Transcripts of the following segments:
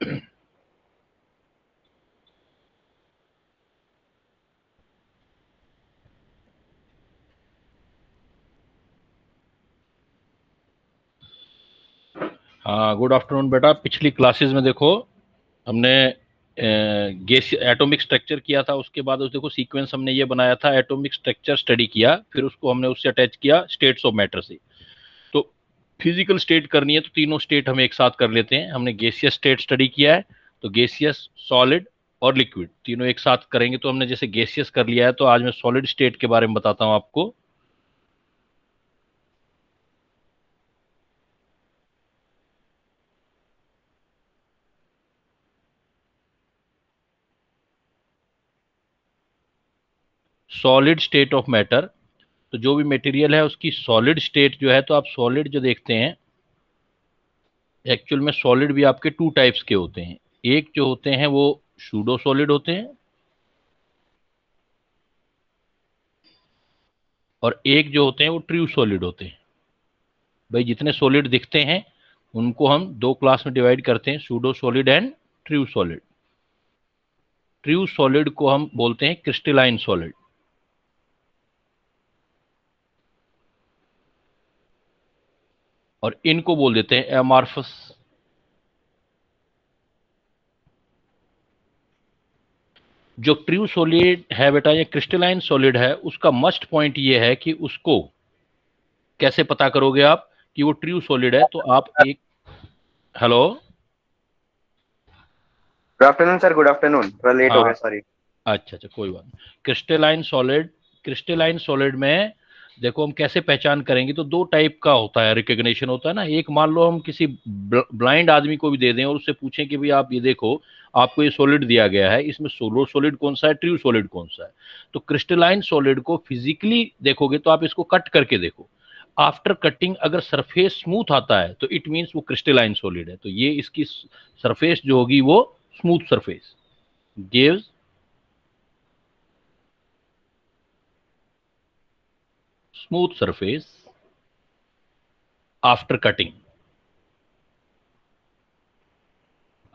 हाँ, good afternoon बेटा। पिछली क्लासेस में देखो हमने गैस एटॉमिक स्ट्रक्चर किया था, उसके बाद उस देखो सीक्वेंस हमने ये बनाया था, एटॉमिक स्ट्रक्चर स्टडी किया, फिर उसको हमने उससे अटैच किया स्टेट्स ऑफ मैटर से। तो फिजिकल स्टेट करनी है तो तीनों स्टेट हम एक साथ कर लेते हैं। हमने गैसियस स्टेट स्टडी किया है, तो गैसियस, सॉलिड और लिक्विड तीनों एक साथ करेंगे। तो हमने जैसे गैसियस कर लिया है, तो आज मैं सॉलिड स्टेट के बारे में बताता हूँ आपको। सॉलिड स्टेट ऑफ मैटर, तो जो भी मटेरियल है उसकी सॉलिड स्टेट जो है, तो आप सॉलिड जो देखते हैं, एक्चुअल में सॉलिड भी आपके टू टाइप्स के होते हैं। एक जो होते हैं वो सूडो सॉलिड होते हैं, और एक जो होते हैं वो ट्रू सॉलिड होते हैं। भाई जितने सॉलिड दिखते हैं उनको हम दो क्लास में डिवाइड करते हैं, pseudo solid and true solid. True solid को हम बोलते हैं क्रिस्टलाइन सॉलिड, और इनको बोल देते हैं एमार्फस। जो ट्रू सॉलिड है बेटा, ये क्रिस्टलाइन सॉलिड है, उसका मस्ट पॉइंट ये है कि उसको कैसे पता करोगे आप कि वो ट्रू सॉलिड है। तो आप एक, hello, good afternoon sir, good afternoon. थोड़ा लेट हो हाँ, गया, सॉरी। अच्छा अच्छा, कोई बात नहीं। क्रिस्टलाइन सॉलिड, क्रिस्टलाइन सॉलिड में देखो हम कैसे पहचान करेंगे, तो दो टाइप का होता है, रिकग्निशन होता है ना। एक, मान लो हम किसी ब्लाइंड आदमी को भी दे दें और उससे पूछें कि भाई आप ये देखो, आपको ये सॉलिड दिया गया है, इसमें सोलो सॉलिड कौन सा है, ट्रू सॉलिड कौन सा है। तो क्रिस्टलाइन सॉलिड को फिजिकली देखोगे तो आप इसको कट करके देखो, आफ्टर कटिंग अगर सरफेस स्मूथ आता है तो इट मीन्स वो क्रिस्टलाइन सॉलिड है। तो ये इसकी सरफेस जो होगी वो smooth surface gives smooth surface after cutting.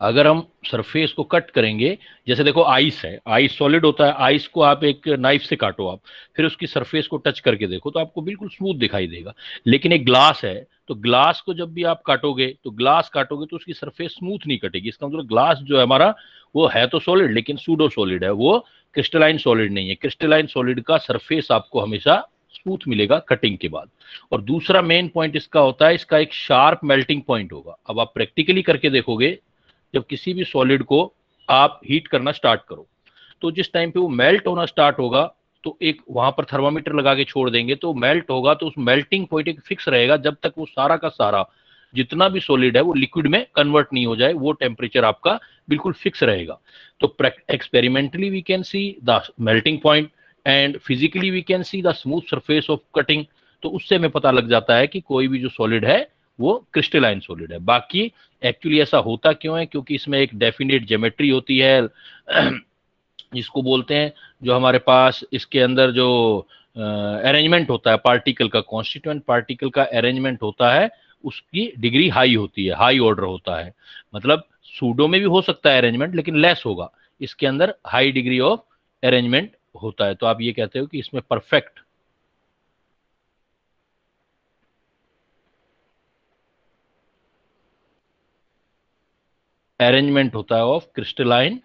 अगर हम सरफेस को कट करेंगे, जैसे देखो आइस है, आइस सॉलिड होता है, आइस को आप एक नाइफ से काटो आप, फिर उसकी सरफेस को टच करके देखो तो आपको बिल्कुल स्मूथ दिखाई देगा। लेकिन एक ग्लास है, तो ग्लास को जब भी आप काटोगे, तो ग्लास काटोगे तो उसकी सरफेस स्मूथ नहीं कटेगी। इसका मतलब ग्लास जो है हमारा, वो है तो सॉलिड लेकिन सूडो सॉलिड है, वो क्रिस्टलाइन सॉलिड नहीं है। क्रिस्टलाइन सॉलिड का सरफेस आपको हमेशा स्मूथ मिलेगा कटिंग के बाद। और दूसरा मेन पॉइंट इसका होता है, इसका एक शार्प मेल्टिंग पॉइंट होगा। अब आप प्रैक्टिकली करके देखोगे, जब किसी भी सॉलिड को आप हीट करना स्टार्ट करो, तो जिस टाइम पे वो मेल्ट होना स्टार्ट होगा, तो एक वहां पर थर्मामीटर लगा के छोड़ देंगे, तो मेल्ट होगा, तो उस मेल्टिंग पॉइंट एक फिक्स रहेगा जब तक वो सारा का सारा जितना भी सॉलिड है वो लिक्विड में कन्वर्ट नहीं हो जाए, वो टेम्परेचर आपका बिल्कुल फिक्स रहेगा। तो experimentally we can see the melting point, and physically we can see the smooth surface of cutting. तो उससे हमें पता लग जाता है कि कोई भी जो सॉलिड है वो क्रिस्टलाइन सॉलिड है। बाकी एक्चुअली ऐसा होता क्यों है, क्योंकि इसमें एक डेफिनेट ज्योमेट्री होती है जिसको बोलते हैं, जो हमारे पास इसके अंदर जो अरेंजमेंट होता है पार्टिकल का, कॉन्स्टिट्यूएंट पार्टिकल का अरेंजमेंट होता है, उसकी डिग्री हाई होती है, हाई ऑर्डर होता है। मतलब सूडो में भी हो सकता है अरेंजमेंट, लेकिन लेस होगा, इसके अंदर हाई डिग्री ऑफ अरेंजमेंट होता है। तो आप ये कहते हो कि इसमें परफेक्ट अरेंजमेंट होता है ऑफ क्रिस्टलाइन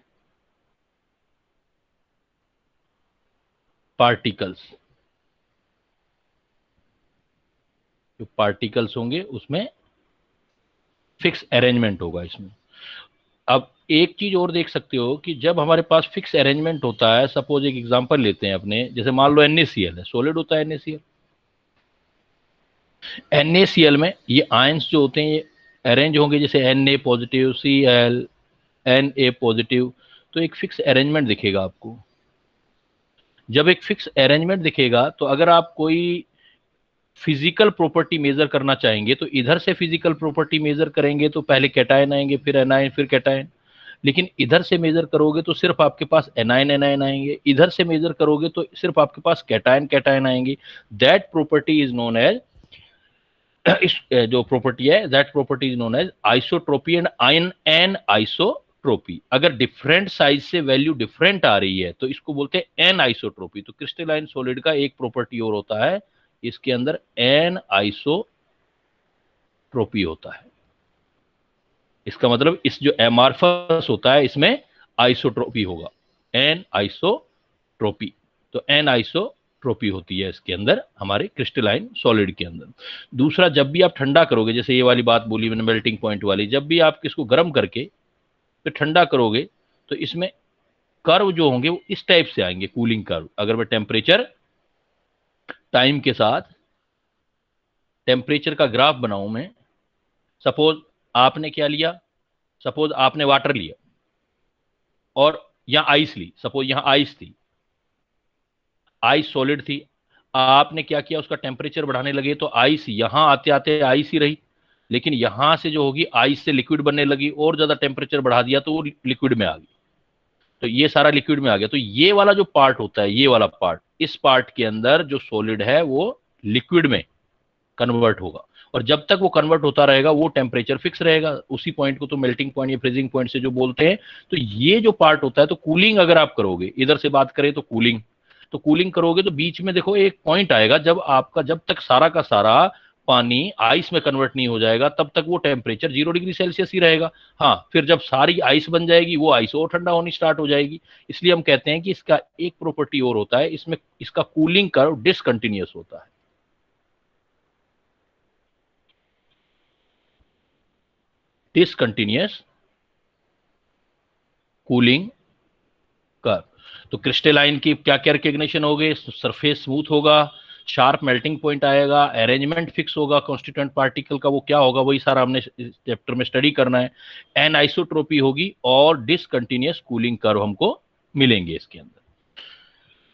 पार्टिकल्स। जो पार्टिकल्स होंगे उसमें फिक्स अरेंजमेंट होगा इसमें। अब एक चीज और देख सकते हो कि जब हमारे पास फिक्स अरेंजमेंट होता है, सपोज एक एग्जांपल लेते हैं अपने, जैसे मान लो NaCl है, सॉलिड होता है NaCl। NaCl में ये आयंस जो होते हैं ये अरेंज होंगे, जैसे Na positive, Cl, Na positive, तो एक फिक्स अरेंजमेंट दिखेगा आपको। जब एक फिक्स अरेंजमेंट दिखेगा, तो अगर आप कोई फिजिकल प्रॉपर्टी मेजर करना चाहेंगे, तो इधर से फिजिकल प्रॉपर्टी मेजर करेंगे तो पहले कैटायन आएंगे, फिर एनायन, फिर कैटायन। लेकिन इधर से मेजर करोगे तो सिर्फ आपके पास एनायन एनायन आएंगे, इधर से मेजर करोगे तो सिर्फ आपके पास कैटायन कैटायन आएंगे। That property is known as इस जो प्रॉपर्टी है, that property is known as isotropy and anisotropy. अगर डिफरेंट साइज से वैल्यू डिफरेंट आ रही है तो इसको बोलते हैं एन आइसोट्रोपी। तो क्रिस्टलाइन सॉलिड का एक प्रॉपर्टी और होता है, इसके अंदर एन आइसोट्रोपी होता है। इसका मतलब इस जो एमार्फस होता है इसमें आइसोट्रोपी होगा, एन आइसोट्रोपी। तो एन आइसोट्रोपी होती है इसके अंदर हमारे क्रिस्टलाइन सॉलिड के अंदर। दूसरा, जब भी आप ठंडा करोगे, जैसे ये वाली बात बोली मैंने मेल्टिंग पॉइंट वाली, जब भी आप इसको गर्म करके तो ठंडा करोगे तो इसमें कर्व जो होंगे वो इस टाइप से आएंगे, कूलिंग कर्व। अगर मैं टेम्परेचर टाइम के साथ टेम्परेचर का ग्राफ बनाऊं मैं, सपोज आपने क्या लिया, सपोज आपने वाटर लिया और यहां आइस ली, सपोज यहां आइस थी, आइस सॉलिड थी, आपने क्या किया, उसका टेम्परेचर बढ़ाने लगे तो आइस यहां आते आते आइस ही रही, लेकिन यहां से जो होगी आइस से लिक्विड बनने लगी, और ज्यादा टेम्परेचर बढ़ा दिया तो वो लिक्विड में आ गई, तो ये सारा लिक्विड में आ गया। तो ये वाला जो पार्ट होता है, ये वाला पार्ट, इस पार्ट के अंदर जो सॉलिड है वो लिक्विड में कन्वर्ट होगा, और जब तक वो कन्वर्ट होता रहेगा वो टेम्परेचर फिक्स रहेगा। उसी पॉइंट को तो मेल्टिंग पॉइंट या फ्रीजिंग पॉइंट से जो बोलते हैं। तो ये जो पार्ट होता है, तो कूलिंग अगर आप करोगे, इधर से बात करें तो कूलिंग, तो कूलिंग करोगे तो बीच में देखो एक पॉइंट आएगा, जब आपका, जब तक सारा का सारा पानी आइस में कन्वर्ट नहीं हो जाएगा तब तक वो टेम्परेचर 0 डिग्री सेल्सियस ही रहेगा। हाँ, फिर जब सारी आइस बन जाएगी वो आइस और ठंडा होनी स्टार्ट हो जाएगी। इसलिए हम कहते हैं कि इसका एक प्रॉपर्टी और होता है, इसमें इसका कूलिंग कर्व डिसकंटिन्यूअस होता है। Discontinuous cooling curve. तो क्रिस्टलाइन की क्या क्या रिकग्निशन हो गए, सरफेस स्मूथ होगा, शार्प मेल्टिंग पॉइंट आएगा, अरेंजमेंट फिक्स होगा कॉन्स्टिट्यूएंट पार्टिकल का, वो क्या होगा वही सारा हमने इस चैप्टर में स्टडी करना है। एन आइसोट्रोपी होगी और डिसकंटिन्यूअस कूलिंग कर्व हमको मिलेंगे इसके अंदर।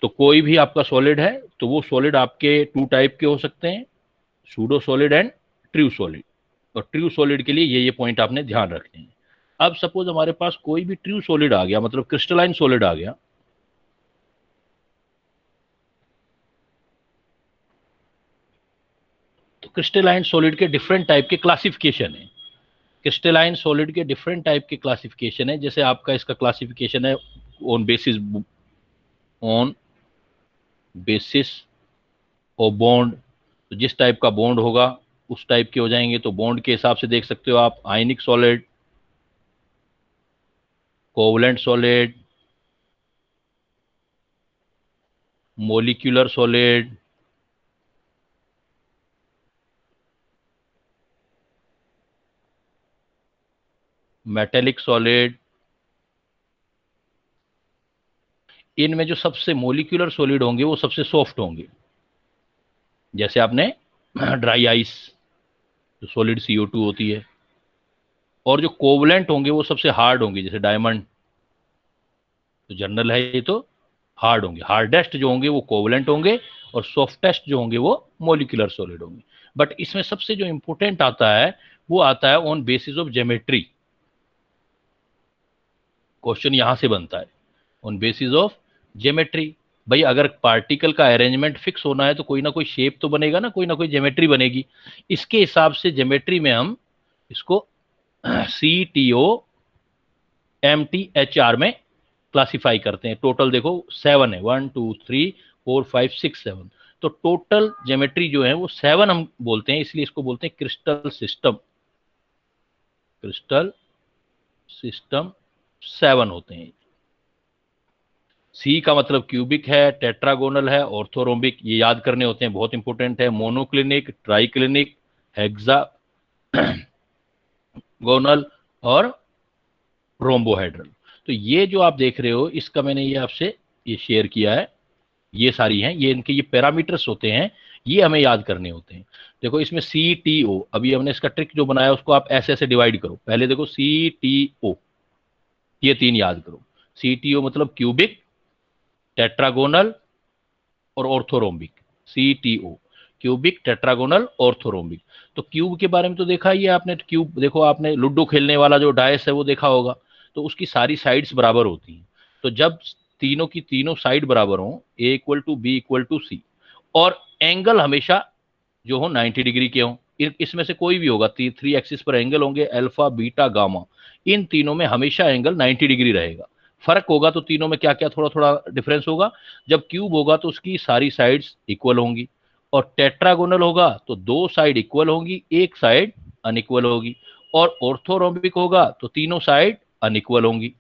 तो कोई भी आपका सॉलिड है तो वो सॉलिड आपके टू टाइप के हो सकते हैं, pseudo solid and true solid. और ट्रू सॉलिड के लिए ये पॉइंट आपने ध्यान रखने हैं। अब सपोज हमारे पास कोई भी ट्रू सॉलिड आ गया, मतलब क्रिस्टलाइन सॉलिड आ गया, तो क्रिस्टलाइन सॉलिड के डिफरेंट टाइप के क्लासिफिकेशन है। क्रिस्टलाइन सॉलिड के डिफरेंट टाइप के क्लासिफिकेशन है। जैसे आपका इसका क्लासिफिकेशन है ऑन बेसिस ऑफ बॉन्ड। तो जिस टाइप का बॉन्ड होगा उस टाइप के हो जाएंगे। तो बॉन्ड के हिसाब से देख सकते हो आप, आयनिक solid, covalent solid, molecular solid, metallic solid. इनमें जो सबसे मोलिक्यूलर सॉलिड होंगे वो सबसे सॉफ्ट होंगे। जैसे आपने ड्राई आइस जो सॉलिड CO2 होती है, और जो कोवलेंट होंगे वो सबसे हार्ड होंगे, जैसे डायमंड, तो जनरल है ये, तो हार्ड होंगे। हार्डेस्ट जो होंगे वो कोवलेंट होंगे, और सॉफ्टेस्ट जो होंगे वो मोलिकुलर सॉलिड होंगे। बट इसमें सबसे जो इंपॉर्टेंट आता है वो आता है on basis of geometry. Question यहां से बनता है, ऑन बेसिस ऑफ ज्योमेट्री। भाई अगर पार्टिकल का अरेंजमेंट फिक्स होना है तो कोई ना कोई शेप तो बनेगा ना कोई ज्योमेट्री बनेगी। इसके हिसाब से ज्योमेट्री में हम इसको CTOMTHR में क्लासिफाई करते हैं। टोटल देखो 7 है, 1 2 3 4 5 6 7। तो टोटल ज्योमेट्री जो है वो 7 हम बोलते हैं, इसलिए इसको बोलते हैं क्रिस्टल सिस्टम। क्रिस्टल सिस्टम 7 होते हैं। सी का मतलब क्यूबिक है, टेट्रागोनल है, ऑर्थोरोम्बिक, ये याद करने होते हैं, बहुत इंपॉर्टेंट है। मोनोक्लिनिक, ट्राइक्लिनिक, हेक्सागोनल और रोम्बोहेड्रल। तो ये जो आप देख रहे हो, इसका मैंने ये आपसे ये शेयर किया है, ये सारी हैं, ये इनके ये पैरामीटर्स होते हैं, ये हमें याद करने होते हैं। देखो इसमें CTO, अभी हमने इसका ट्रिक जो बनाया उसको आप ऐसे ऐसे डिवाइड करो। पहले देखो CTO, ये 3 याद करो। CTO मतलब क्यूबिक, टेट्रागोनल और orthorhombic. CTO cubic, tetragonal, orthorhombic. तो क्यूब के बारे में तो देखा ही है आपने। तो क्यूब देखो, आपने लूडो खेलने वाला जो डायस है वो देखा होगा, तो उसकी सारी साइड्स बराबर होती हैं। तो जब तीनों की तीनों साइड बराबर हो, A = B = C, और एंगल हमेशा जो हो 90 डिग्री के हो, इसमें से कोई भी होगा, 3 एक्सिस पर एंगल होंगे अल्फा बीटा गामा, इन तीनों में हमेशा एंगल 90 डिग्री रहेगा। फर्क होगा तो तीनों में क्या क्या थोड़ा थोड़ा डिफरेंस होगा। जब क्यूब होगा तो उसकी सारी साइड्स इक्वल होंगी, और टेट्रागोनल होगा तो 2 साइड इक्वल होंगी, एक साइड अनइक्वल होगी, और ऑर्थोरोम्बिक होगा तो तीनों साइड अनइक्वल होंगी,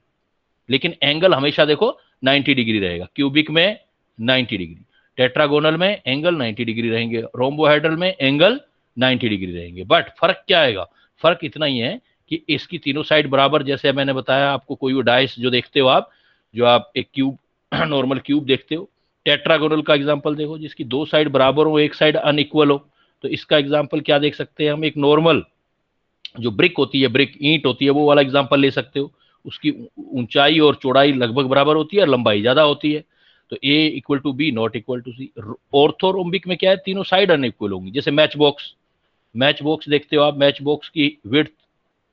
लेकिन एंगल हमेशा देखो 90 डिग्री रहेगा। क्यूबिक में 90 डिग्री, टेट्रागोनल में एंगल 90 डिग्री रहेंगे, रोम्बोहेड्रल में एंगल 90 डिग्री रहेंगे। बट फर्क क्या आएगा, फर्क इतना ही है कि इसकी तीनों साइड बराबर, जैसे मैंने बताया आपको, कोई भी डाइस जो देखते हो आप, जो आप एक क्यूब नॉर्मल क्यूब देखते हो, टेट्रागोनल का एग्जांपल देखो जिसकी 2 साइड बराबर हो, एक साइड अनइक्वल हो, तो इसका एग्जांपल क्या देख सकते हैं हम, एक नॉर्मल जो ब्रिक होती है, ब्रिक ईंट होती है, वो वाला एग्जांपल ले सकते हो। उसकी ऊंचाई और चौड़ाई लगभग बराबर होती है और लंबाई ज्यादा होती है, तो A equal to B not equal to C. Orthorhombic में क्या है, तीनों साइड अनइक्वल होंगी, जैसे मैच बॉक्स, मैच बॉक्स देखते हो आप, मैच बॉक्स की विड्थ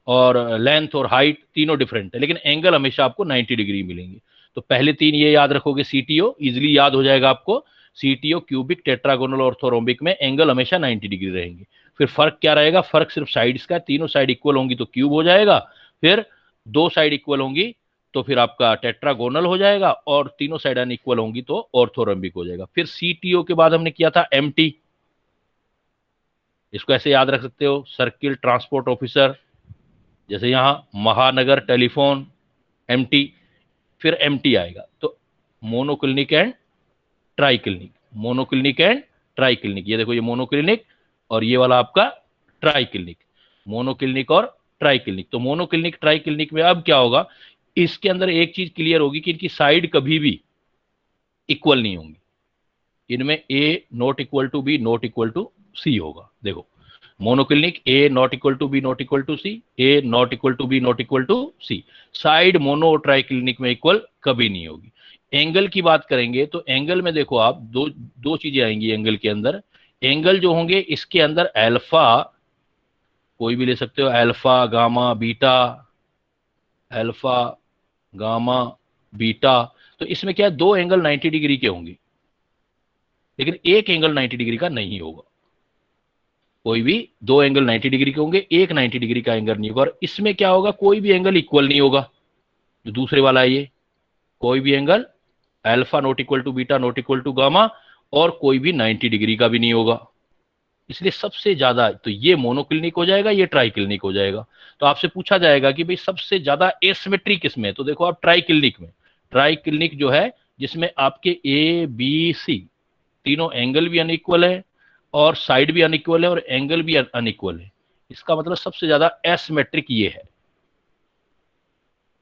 और लेंथ और हाइट तीनों डिफरेंट है, लेकिन एंगल हमेशा आपको 90 डिग्री मिलेंगे। तो पहले तीन ये याद रखोगे, सीटीओ इजिली याद हो जाएगा आपको, सीटीओ क्यूबिक टेट्रागोनल ऑर्थोरोम्बिक में एंगल हमेशा 90 डिग्री रहेंगे। फिर फर्क क्या रहेगा, फर्क सिर्फ साइड्स का, तीनों साइड इक्वल होंगी तो क्यूब हो जाएगा, फिर 2 साइड इक्वल होंगी तो फिर आपका टेट्रागोनल हो जाएगा, और तीनों साइड अनइक्वल होंगी तो ऑर्थोरोम्बिक हो जाएगा। फिर सीटीओ के बाद हमने किया था एमटी, इसको ऐसे याद रख सकते हो, सर्किल ट्रांसपोर्ट ऑफिसर, जैसे यहां महानगर टेलीफोन, एमटी। फिर एमटी आएगा तो monoclinic and try clinic, monoclinic and try clinic, ये देखो ये मोनोक्लिनिक और ये वाला आपका ट्राई क्लिनिक, मोनोक्लिनिक और ट्राई क्लिनिक। तो मोनोक्लिनिक ट्राई क्लिनिक में अब क्या होगा, इसके अंदर एक चीज क्लियर होगी कि इनकी साइड कभी भी इक्वल नहीं होंगी, इनमें A not equal to B not equal to C होगा। देखो monoclinic A not equal to B not equal to C, A not equal to B not equal to C, side mono और triclinic में equal कभी नहीं होगी। Angle की बात करेंगे तो एंगल में देखो आप, दो दो चीजें आएंगी एंगल के अंदर। एंगल जो होंगे इसके अंदर अल्फा, कोई भी ले सकते हो, alpha gamma beta, alpha gamma beta, तो इसमें क्या है, दो एंगल 90 डिग्री के होंगे, लेकिन एक एंगल 90 डिग्री का नहीं होगा। कोई भी दो एंगल 90 डिग्री के होंगे, एक 90 डिग्री का एंगल नहीं होगा। और इसमें क्या होगा, कोई भी एंगल इक्वल नहीं होगा, जो दूसरे वाला है ये, कोई भी angle alpha not equal to beta not equal to gamma, और कोई भी 90 डिग्री का भी नहीं होगा। इसलिए सबसे ज्यादा तो ये मोनोक्लिनिक हो जाएगा, ये ट्राई क्लिनिक हो जाएगा। तो आपसे पूछा जाएगा कि भाई सबसे ज्यादा एसिमेट्री किसमें है, तो देखो आप ट्राई क्लिनिक में, ट्राई क्लिनिक जो है जिसमें आपके ए बी सी तीनों एंगल भी अनइक्वल है, और साइड भी अनइक्वल है, और एंगल भी अनइक्वल है, इसका मतलब सबसे ज्यादा एसिमेट्रिक ये है,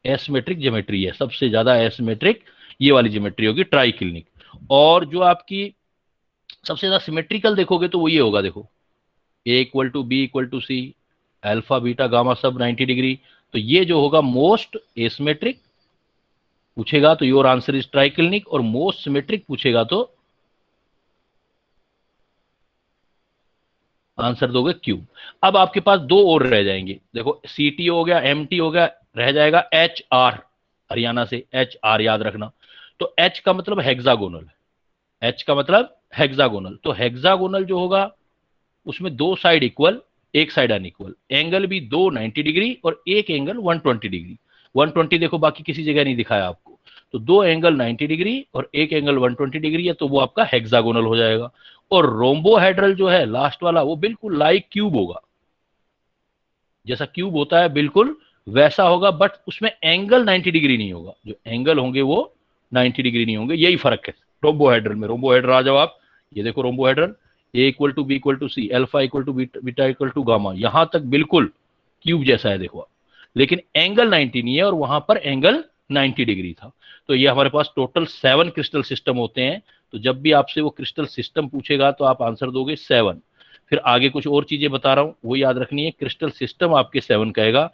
एसिमेट्रिक ज्योमेट्री है, सबसे ज्यादा एसिमेट्रिक ये वाली ज्योमेट्री होगी ट्राई क्लिनिक। और जो आपकी सबसे ज्यादा सिमेट्रिकल देखोगे तो वो ये होगा, देखो A equal to B equal to C, alpha beta gamma सब 90 डिग्री, तो ये जो होगा मोस्ट एसिमेट्रिक पूछेगा तो your answer is try clinic, और मोस्ट सिमेट्रिक पूछेगा तो आंसर दोगे क्यूब। अब आपके पास दो और रह जाएंगे, देखो सीटी हो गया, एमटी हो गया, रह जाएगा एच आर, हरियाणा से एच आर याद रखना। तो एच का मतलब हेक्सागोनल, एच का मतलब हेक्सागोनल, तो हेक्सागोनल जो होगा उसमें दो साइड इक्वल, एक साइड अनइक्वल, एंगल भी दो 90 डिग्री और एक एंगल 120 डिग्री। 120 देखो बाकी किसी जगह नहीं दिखाया आपको, तो दो एंगल 90 डिग्री और एक एंगल 120 डिग्री है, तो वो आपका हेक्सागोनल हो जाएगा। और रोम्बोहेड्रल जो है लास्ट वाला, वो बिल्कुल लाइक क्यूब होगा, जैसा क्यूब होता है बिल्कुल वैसा होगा, बट उसमें एंगल 90 डिग्री नहीं होगा, जो एंगल होंगे वो 90 डिग्री नहीं होंगे, यही फर्क है रोम्बोहेड्रल में। रोम्बोहेड्रल आ जाओ आप, ये देखो rhombohedral, a equal to B equal to C, alpha equal to beta equal to gamma, यहां तक बिल्कुल क्यूब जैसा है देखो, लेकिन एंगल 90 नहीं है, और वहां पर एंगल 90 डिग्री था। तो ये हमारे पास टोटल 7 क्रिस्टल सिस्टम होते हैं। तो जब भी आपसे वो क्रिस्टल सिस्टम पूछेगा तो आप आंसर दोगे 7। फिर आगे कुछ और चीजें बता रहा हूं वो याद रखनी है, क्रिस्टल सिस्टम आपके 7 कहेगा।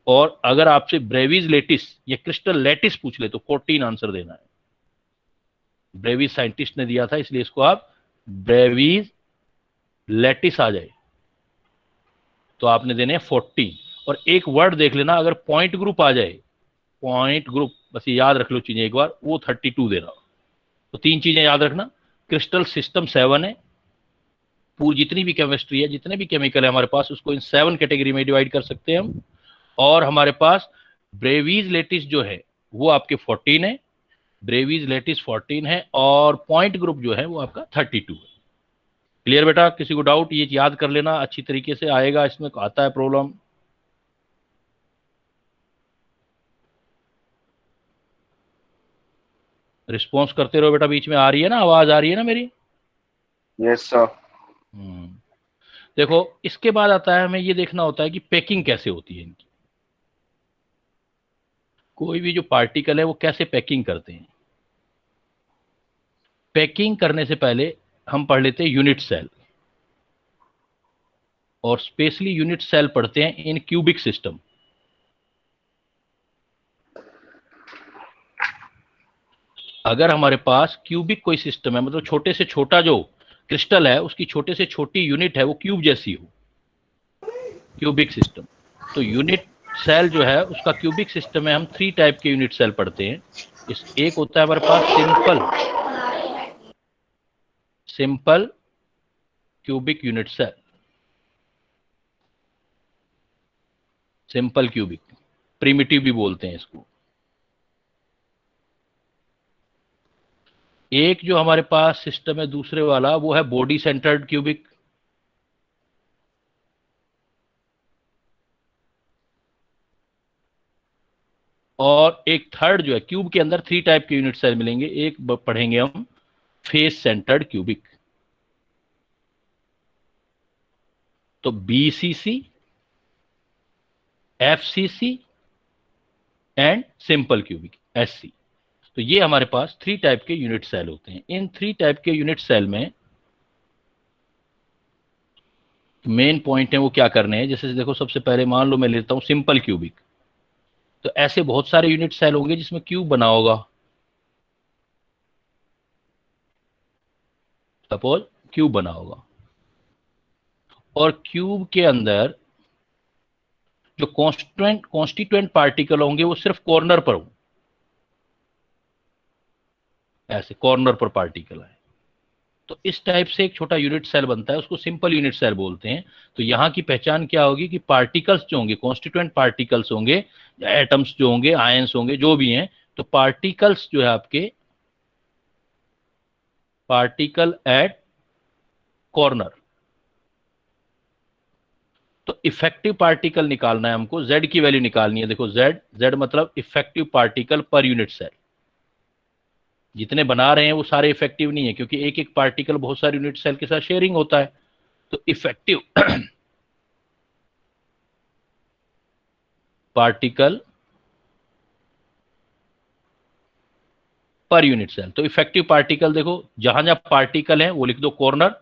और अगर आपसे ब्रेविज लेटिस या क्रिस्टल लेटिस पूछ ले तो 14 आंसर देना है। ब्रेविज साइंटिस्ट ने दिया था, इसलिए इसको आप ब्रेविज लेटिस आ जाए तो आपने देने 14। और एक वर्ड देख लेना, अगर पॉइंट ग्रुप आ जाए, पॉइंट ग्रुप, बस ये याद रख लो चीजें एक बार, वो 32 देना। तो तीन चीजें याद रखना, क्रिस्टल सिस्टम 7 है, पूरी जितनी भी केमिस्ट्री है, जितने भी केमिकल है हमारे पास, उसको इन 7 कैटेगरी में डिवाइड कर सकते हैं हम। और हमारे पास ब्रेवीज लेटिस जो है वो आपके 14 है, ब्रेवीज लेटिस 14 है, और पॉइंट ग्रुप जो है वो आपका 32 है। क्लियर बेटा? किसी को डाउट? ये याद कर लेना अच्छी तरीके से, आएगा इसमें आता है प्रॉब्लम। रिस्पॉन्स करते रहो बेटा, बीच में आ रही है ना आवाज, आ रही है ना मेरी? Yes sir. हम्म। देखो इसके बाद आता है, हमें ये देखना होता है कि पैकिंग कैसे होती है इनकी। कोई भी जो पार्टिकल है वो कैसे पैकिंग करते हैं। पैकिंग करने से पहले हम पढ़ लेते हैं यूनिट सेल, और स्पेशली यूनिट सेल पढ़ते हैं इन क्यूबिक सिस्टम। अगर हमारे पास क्यूबिक कोई सिस्टम है, मतलब छोटे से छोटा जो क्रिस्टल है उसकी छोटे से छोटी यूनिट है वो क्यूब जैसी हो, क्यूबिक सिस्टम, तो यूनिट सेल जो है उसका क्यूबिक सिस्टम में हम 3 टाइप के यूनिट सेल पढ़ते हैं। इस एक होता है हमारे पास simple, simple cubic unit cell, simple cubic, primitive भी बोलते हैं इसको। एक जो हमारे पास सिस्टम है दूसरे वाला, वो है बॉडी सेंटर्ड क्यूबिक। और एक थर्ड जो है, क्यूब के अंदर 3 टाइप के यूनिट सेल मिलेंगे। एक पढ़ेंगे हम फेस सेंटर्ड क्यूबिक, तो BCC, FCC and simple cubic, SC. तो ये हमारे पास 3 टाइप के यूनिट सेल होते हैं। इन 3 टाइप के यूनिट सेल में मेन पॉइंट है वो क्या करने हैं। जैसे देखो, सबसे पहले मान लो मैं लेता हूं सिंपल क्यूबिक, तो ऐसे बहुत सारे यूनिट सेल होंगे जिसमें क्यूब बना होगा। सपोज क्यूब बना होगा, और क्यूब के अंदर जो कॉन्स्टिट्यूएंट पार्टिकल होंगे वो सिर्फ कॉर्नर पर होंगे, ऐसे कॉर्नर पर पार्टिकल है। तो इस टाइप से एक छोटा यूनिट सेल बनता है, उसको सिंपल यूनिट सेल बोलते हैं। तो यहां की पहचान क्या होगी कि पार्टिकल्स जो होंगे, कॉन्स्टिट्यूएंट पार्टिकल्स होंगे, एटम्स जो होंगे, आयंस होंगे, जो भी हैं, तो पार्टिकल्स जो है आपके, पार्टिकल एट कॉर्नर। तो इफेक्टिव पार्टिकल निकालना है हमको, z की वैल्यू निकालनी है। देखो z, z मतलब effective particle per unit cell. जितने बना रहे हैं वो सारे इफेक्टिव नहीं है, क्योंकि एक एक पार्टिकल बहुत सारे यूनिट सेल के साथ शेयरिंग होता है। तो effective particle per unit cell. तो इफेक्टिव पार्टिकल देखो, जहां जहां पार्टिकल है वो लिख दो कॉर्नर,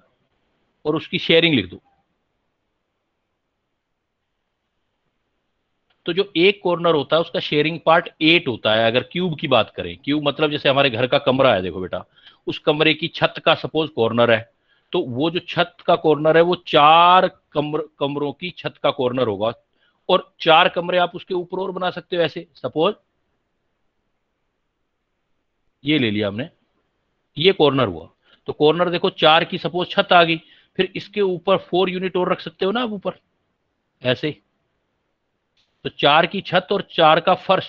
और उसकी शेयरिंग लिख दो। तो जो एक कॉर्नर होता है उसका शेयरिंग पार्ट 8 होता है। अगर क्यूब की बात करें, क्यूब मतलब जैसे हमारे घर का कमरा है, देखो बेटा, उस कमरे की छत का सपोज कॉर्नर है, तो वो जो छत का कॉर्नर है वो 4 कमरों की छत का कॉर्नर होगा। और 4 कमरे आप उसके ऊपर और बना सकते हो ऐसे। सपोज ये ले लिया हमने, ये कॉर्नर हुआ, तो कॉर्नर देखो 4 की सपोज छत आ गई, फिर इसके ऊपर 4 यूनिट और रख सकते हो ना आप ऊपर, ऐसे। तो 4 की छत और 4 का फर्श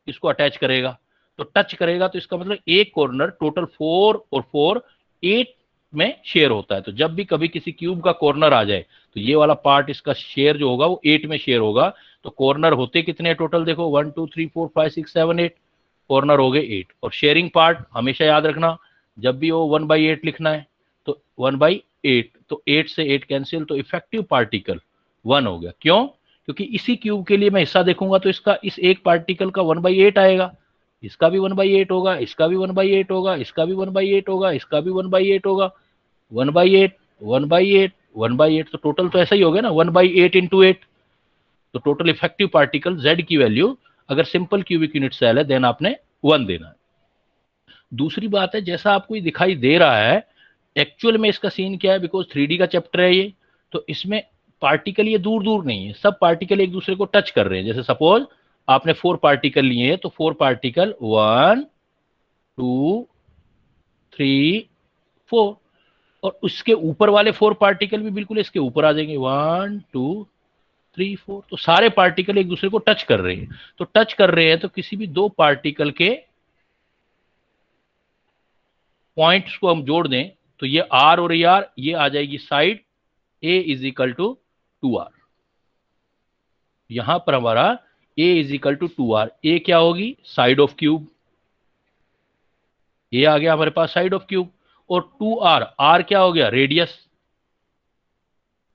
इसको अटैच करेगा, तो टच करेगा, तो इसका मतलब एक कॉर्नर टोटल 4 और 4 8 में शेयर होता है। तो जब भी कभी किसी क्यूब का कॉर्नर आ जाए, तो ये वाला पार्ट इसका शेयर जो होगा वो 8 में शेयर होगा। तो कॉर्नर होते कितने टोटल? देखो 1 2 3 4 5 6 7 8, कॉर्नर हो गए 8। और शेयरिंग पार्ट हमेशा याद रखना, जब भी वो 1/8 लिखना है तो 1/8, तो 8 से 8 कैंसिल, तो इफेक्टिव पार्टिकल 1 हो गया। क्यों? क्योंकि इसी क्यूब के लिए मैं हिस्सा देखूंगा तो इसका, इस एक पार्टिकल का 1/8 आएगा, इसका भी 1/8 होगा, इसका भी 1/8 होगा, इसका भी 1/8 होगा, इसका भी 1/8 होगा। 1/8, 1/8, 1/8, तो टोटल तो ऐसा ही हो गया ना, 1/8 इंटू 8। तो टोटल इफेक्टिव पार्टिकल z की वैल्यू, अगर सिंपल क्यूबिक यूनिट सेल है, देन आपने 1 देना है। दूसरी बात है, जैसा आपको ये दिखाई दे रहा है, एक्चुअल में इसका सीन क्या है, बिकॉज 3D का चैप्टर है ये, तो इसमें पार्टिकल ये दूर दूर नहीं है, सब पार्टिकल एक दूसरे को टच कर रहे हैं। जैसे सपोज आपने 4 पार्टिकल लिए हैं, तो 4 पार्टिकल 1 2 3 4, और उसके ऊपर वाले 4 पार्टिकल भी बिल्कुल इसके ऊपर आ जाएंगे, 1 2 3 4। तो सारे पार्टिकल एक दूसरे को टच कर रहे हैं। तो टच कर रहे हैं तो किसी भी दो पार्टिकल के पॉइंट्स को हम जोड़ दें तो ये आर और आर ये आ जाएगी side a is equal to 2r। यहां पर हमारा a is equal to 2r, a क्या होगी साइड ऑफ क्यूब, ए आ गया हमारे पास साइड ऑफ क्यूब। और 2r, आर क्या हो गया रेडियस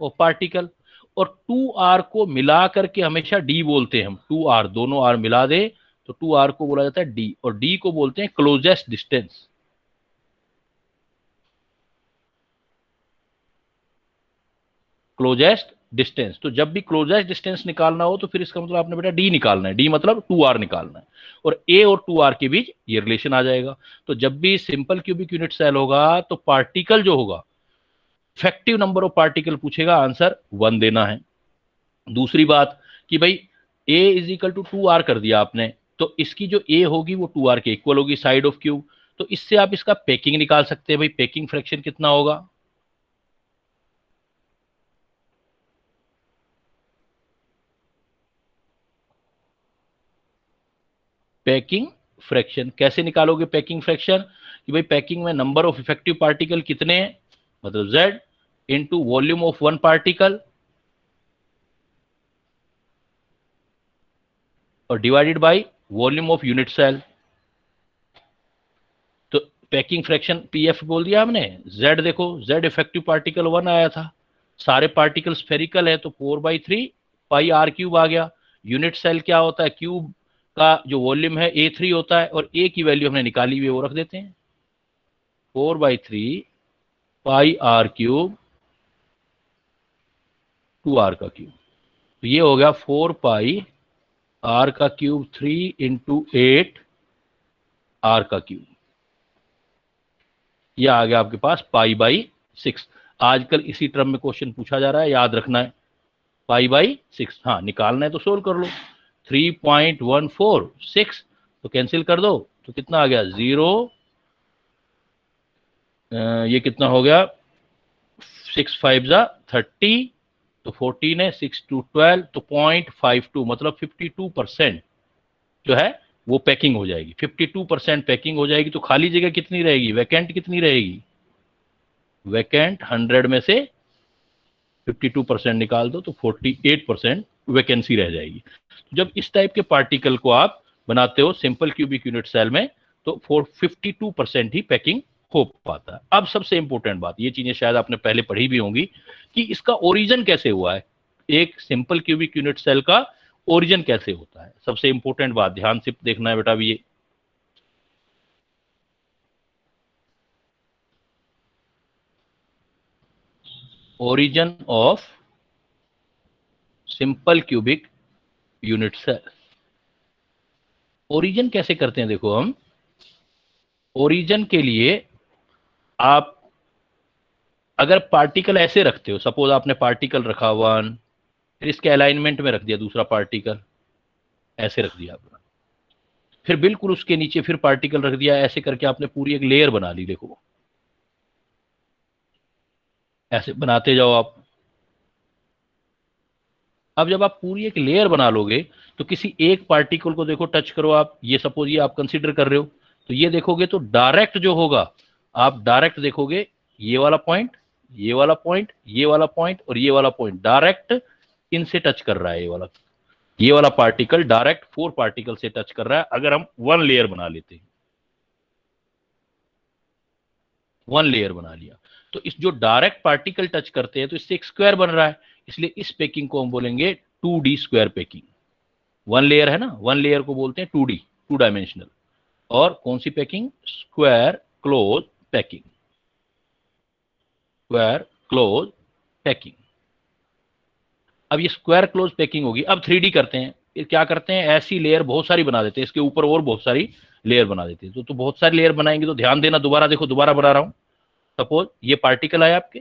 ऑफ पार्टिकल। और 2r को मिला करके हमेशा d बोलते हैं हम, 2r दोनों r मिला दे तो 2r को बोला जाता है d, और d को बोलते हैं क्लोजेस्ट डिस्टेंस। क्लोजेस्ट डिस्टेंस, तो जब भी क्लोजेस्ट डिस्टेंस निकालना हो तो फिर इसका मतलब आपने बेटा डी निकालना है, डी मतलब 2r निकालना है, और a और 2r के बीच ये रिलेशन आ जाएगा। तो जब भी सिंपल क्यूबिक यूनिट सेल होगा तो पार्टिकल जो होगा, इफेक्टिव नंबर ऑफ पार्टिकल पूछेगा, आंसर 1 देना है। दूसरी बात कि भाई a is equal to 2r कर दिया आपने, तो इसकी जो a होगी वो 2r के इक्वल होगी साइड ऑफ क्यूब। तो इससे आप इसका पैकिंग निकाल सकते हैं, भाई पैकिंग फ्रैक्शन कितना होगा, पैकिंग फ्रैक्शन कैसे निकालोगे पैकिंग फ्रैक्शन, कि भाई पैकिंग में नंबर ऑफ इफेक्टिव पार्टिकल कितने हैं, मतलब z into volume of one particle और divided by volume of unit cell. तो पैकिंग फ्रैक्शन पीएफ बोल दिया हमने, z देखो z इफेक्टिव पार्टिकल 1 आया था, सारे पार्टिकल स्फेरिकल है तो 4/3 पाई आर क्यूब आ गया। यूनिट सेल क्या होता है, क्यूब का जो वॉल्यूम है A3 होता है, और A की वैल्यू हमने निकाली हुई है वो रख देते हैं, 4/3 पाई आर क्यूब 2r का क्यूब। तो ये हो गया 4 पाई आर का क्यूब 3 इंटू 8 आर का क्यूब, ये आ गया आपके पास पाई/6। आजकल इसी टर्म में क्वेश्चन पूछा जा रहा है, याद रखना है पाई/6। हाँ निकालना है तो सोल्व कर लो, 3.146 तो कैंसिल कर दो, तो कितना आ गया 0, ये कितना हो गया 6 5 जा 30, तो 14 है, 6 2 12, तो 0.52 मतलब 52% जो है वो पैकिंग हो जाएगी। 52% पैकिंग हो जाएगी, तो खाली जगह कितनी रहेगी, वैकेंट कितनी रहेगी, वैकेंट 100 में से 52% निकाल दो तो 48% वैकेंसी रह जाएगी। जब इस टाइप के पार्टिकल को आप बनाते हो सिंपल क्यूबिक यूनिट सेल में तो 52% ही पैकिंग हो पाता है। अब सबसे इंपॉर्टेंट बात, ये चीजें शायद आपने पहले पढ़ी भी होंगी कि इसका ओरिजिन कैसे हुआ है, एक सिंपल क्यूबिक यूनिट सेल का ओरिजिन कैसे होता है। सबसे इंपॉर्टेंट बात ध्यान से देखना है बेटा, भी ये origin of simple cubic unit cell. Origin कैसे करते हैं, देखो हम ओरिजिन के लिए आप अगर पार्टिकल ऐसे रखते हो, सपोज आपने पार्टिकल रखा 1, फिर इसके अलाइनमेंट में रख दिया दूसरा पार्टिकल, ऐसे रख दिया आपने, फिर बिल्कुल उसके नीचे फिर पार्टिकल रख दिया, ऐसे करके आपने पूरी एक लेयर बना ली। देखो ऐसे बनाते जाओ आप। अब जब आप पूरी एक लेयर बना लोगे तो किसी एक पार्टिकल को देखो टच करो आप, ये सपोज ये आप कंसीडर कर रहे हो, तो ये देखोगे तो डायरेक्ट जो होगा, आप डायरेक्ट देखोगे ये वाला पॉइंट, ये वाला पॉइंट, ये वाला पॉइंट और ये वाला पॉइंट डायरेक्ट इनसे टच कर रहा है। ये वाला पार्टिकल डायरेक्ट 4 पार्टिकल से टच कर रहा है। अगर हम 1 लेयर बना लेते हैं, 1 लेयर बना लिया, तो इस जो डायरेक्ट पार्टिकल टच करते हैं तो इससे एक स्क्वायर बन रहा है, इसलिए इस पैकिंग को हम बोलेंगे 2D स्क्वायर पैकिंग। 1 लेयर है ना, 1 लेयर को बोलते हैं 2D, 2 डायमेंशनल। और कौन सी packing, square close packing, square close packing. अब ये स्क्वायर क्लोज पैकिंग होगी। अब 3D करते हैं, ये क्या करते हैं, ऐसी लेयर बहुत सारी बना देते हैं, इसके ऊपर और बहुत सारी लेयर बना देते हैं। तो बहुत सारी लेयर बनाएंगे तो ध्यान देना, दोबारा देखो दोबारा बना रहा हूं। सपोज ये पार्टिकल आया आपके,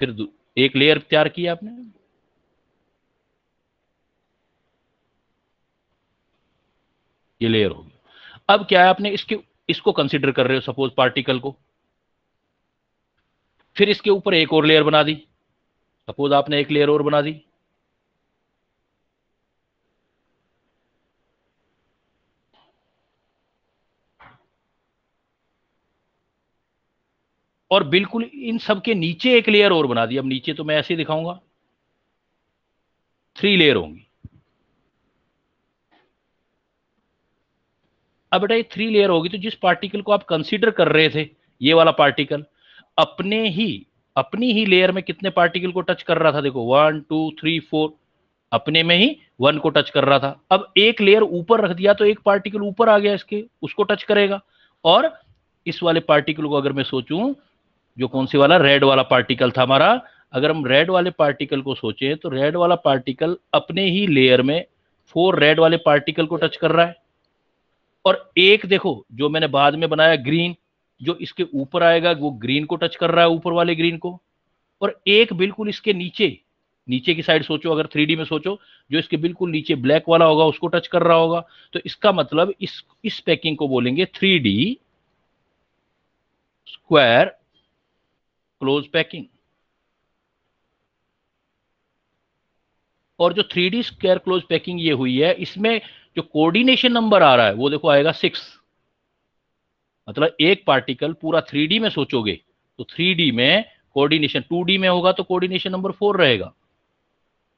फिर एक लेयर तैयार की आपने, ये लेयर होगी। अब क्या है, आपने इसको कंसिडर कर रहे हो सपोज पार्टिकल को, फिर इसके ऊपर एक और लेयर बना दी, सपोज आपने एक लेयर और बना दी, और बिल्कुल इन सब के नीचे एक लेयर और बना दी। अब नीचे तो मैं ऐसे ही दिखाऊंगा, 3 लेयर होंगी। अब बेटा ये 3 लेयर होगी, तो जिस पार्टिकल को आप कंसीडर कर रहे थे, ये वाला पार्टिकल अपने ही अपनी ही लेयर में कितने पार्टिकल को टच कर रहा था, देखो 1 2 3 4, अपने में ही 1 को टच कर रहा था। अब एक लेयर ऊपर रख दिया तो एक पार्टिकल ऊपर आ गया इसके, उसको टच करेगा। और इस वाले पार्टिकल को अगर मैं सोचूं, जो कौन सी वाला, रेड वाला पार्टिकल था हमारा, अगर हम रेड वाले पार्टिकल को सोचें तो रेड वाला पार्टिकल अपने ही लेयर में 4 रेड वाले पार्टिकल को टच कर रहा है। और एक देखो जो मैंने बाद में बनाया ग्रीन, जो इसके ऊपर आएगा वो ग्रीन को टच कर रहा है, ऊपर वाले ग्रीन को। और एक बिल्कुल इसके नीचे, नीचे की साइड सोचो, अगर 3D में सोचो, जो इसके बिल्कुल नीचे ब्लैक वाला होगा उसको टच कर रहा होगा। तो इसका मतलब इस पैकिंग को बोलेंगे 3D स्क्वायर क्लोज पैकिंग। और जो 3D स्क्वायर क्लोज पैकिंग ये हुई है, इसमें जो कोऑर्डिनेशन नंबर आ रहा है वो देखो आएगा 6। मतलब एक पार्टिकल पूरा 3D में सोचोगे तो 3D में कोऑर्डिनेशन, 2D में होगा तो कोऑर्डिनेशन नंबर 4 रहेगा,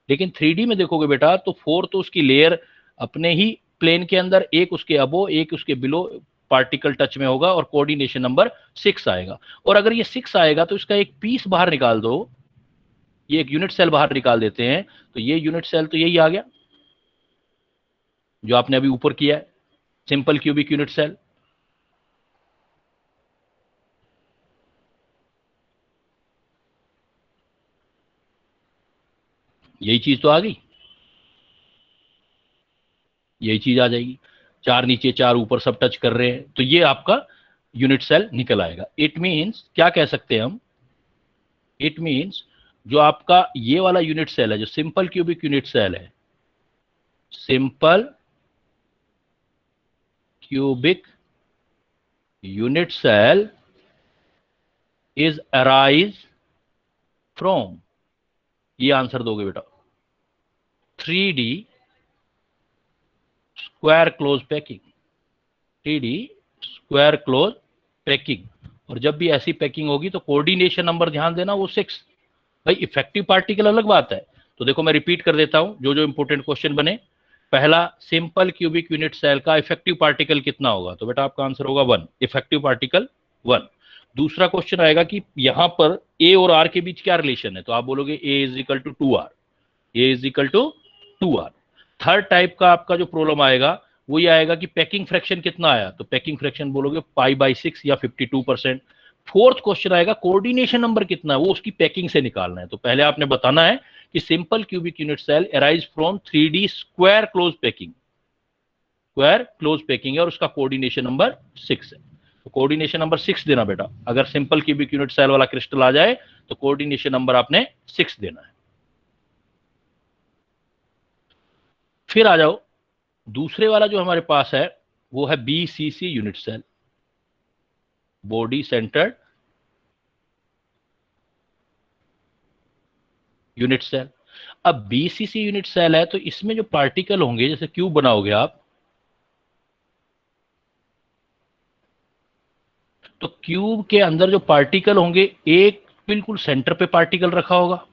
लेकिन 3D में देखोगे बेटा तो 4 तो उसकी लेयर अपने ही प्लेन के अंदर, एक उसके अबो एक उसके बिलो पार्टिकल टच में होगा, और कोऑर्डिनेशन नंबर 6 आएगा। और अगर ये 6 आएगा तो इसका एक पीस बाहर निकाल दो, ये एक यूनिट सेल बाहर निकाल देते हैं, तो ये यूनिट सेल तो यही आ गया जो आपने अभी ऊपर किया है, सिंपल क्यूबिक यूनिट सेल। यही चीज तो आ गई, यही चीज आ जाएगी। 4 नीचे 4 ऊपर सब टच कर रहे हैं, तो ये आपका यूनिट सेल निकल आएगा। इट मीन्स क्या कह सकते हैं हम, इट मीन्स जो आपका ये वाला यूनिट सेल है, जो सिंपल क्यूबिक यूनिट सेल है, simple cubic unit cell is arise from, ये आंसर दोगे बेटा, 3D square close packing, 3D square close packing. और जब भी ऐसी पैकिंग होगी तो कोऑर्डिनेशन नंबर ध्यान देना वो 6। भाई इफेक्टिव पार्टिकल अलग बात है। तो देखो मैं रिपीट कर देता हूं जो जो इंपोर्टेंट क्वेश्चन बने। पहला, सिंपल क्यूबिक यूनिट सेल का इफेक्टिव पार्टिकल कितना होगा, तो बेटा आपका आंसर होगा 1, इफेक्टिव पार्टिकल 1। दूसरा क्वेश्चन आएगा कि यहां पर ए और आर के बीच क्या रिलेशन है, तो आप बोलोगे A is equal to 2R, A is equal to 2R। Third type का आपका जो प्रॉब्लम आएगा वो ये आएगा कि पैकिंग फ्रैक्शन कितना आया, तो पैकिंग फ्रैक्शन बोलोगे π/6 या 52%। फोर्थ क्वेश्चन आएगा कोऑर्डिनेशन नंबर कितना है, वो उसकी पैकिंग से निकालना है। तो पहले आपने बताना है कि simple cubic unit cell arise from 3D square close packing, square close packing है और उसका कोऑर्डिनेशन नंबर 6 है। तो कोऑर्डिनेशन नंबर 6 देना बेटा, अगर सिंपल क्यूबिक यूनिट सेल वाला क्रिस्टल आ जाए तो कोऑर्डिनेशन नंबर आपने 6 देना है। फिर आ जाओ दूसरे वाला जो हमारे पास है, वो है BCC unit cell, body centred unit cell. अब BCC यूनिट सेल है तो इसमें जो पार्टिकल होंगे, जैसे क्यूब बनाओगे आप, तो क्यूब के अंदर जो पार्टिकल होंगे, एक बिल्कुल सेंटर पे पार्टिकल रखा होगा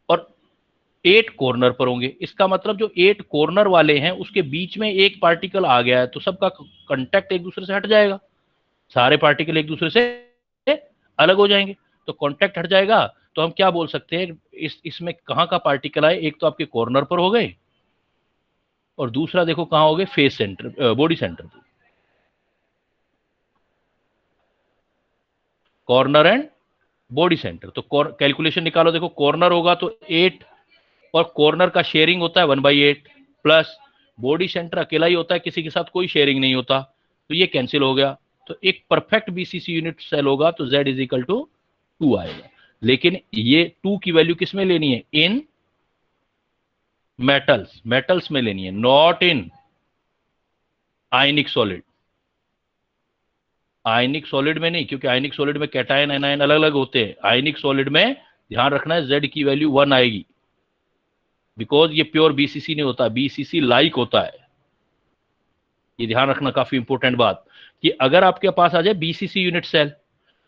और 8 कॉर्नर पर होंगे। इसका मतलब जो 8 कॉर्नर वाले हैं उसके बीच में एक पार्टिकल आ गया है तो सबका कांटेक्ट एक दूसरे से हट जाएगा, सारे पार्टिकल एक दूसरे से अलग हो जाएंगे। तो कांटेक्ट हट जाएगा तो हम क्या बोल सकते हैं, इसमें कहाँ का पार्टिकल आए, एक तो आपके कॉर्नर पर हो गए और दूसरा देखो कहाँ हो गए, फेस सेंटर, बॉडी सेंटर पर। कॉर्नर एंड बॉडी सेंटर, तो कैलकुलेशन निकालो, देखो कॉर्नर होगा तो 8, और कॉर्नर का शेयरिंग होता है 1/8, प्लस बॉडी सेंटर अकेला ही होता है, किसी के साथ कोई शेयरिंग नहीं होता, तो ये कैंसिल हो गया। तो एक परफेक्ट BCC यूनिट सेल होगा तो Z इज इक्वल टू 2 आएगा। लेकिन ये 2 की वैल्यू किस में लेनी है, इन मेटल्स, मेटल्स में लेनी है, not in ionic solid. Ionic solid में नहीं, क्योंकि आयनिक सॉलिड में कैटायन एनायन अलग अलग होते हैं। आयनिक सॉलिड में ध्यान रखना है जेड की वैल्यू 1 आएगी, बिकॉज ये प्योर बीसीसी नहीं होता, बीसीसी लाइक होता है। ये ध्यान रखना, काफी इंपॉर्टेंट बात, कि अगर आपके पास आ जाए बीसीसी यूनिट सेल,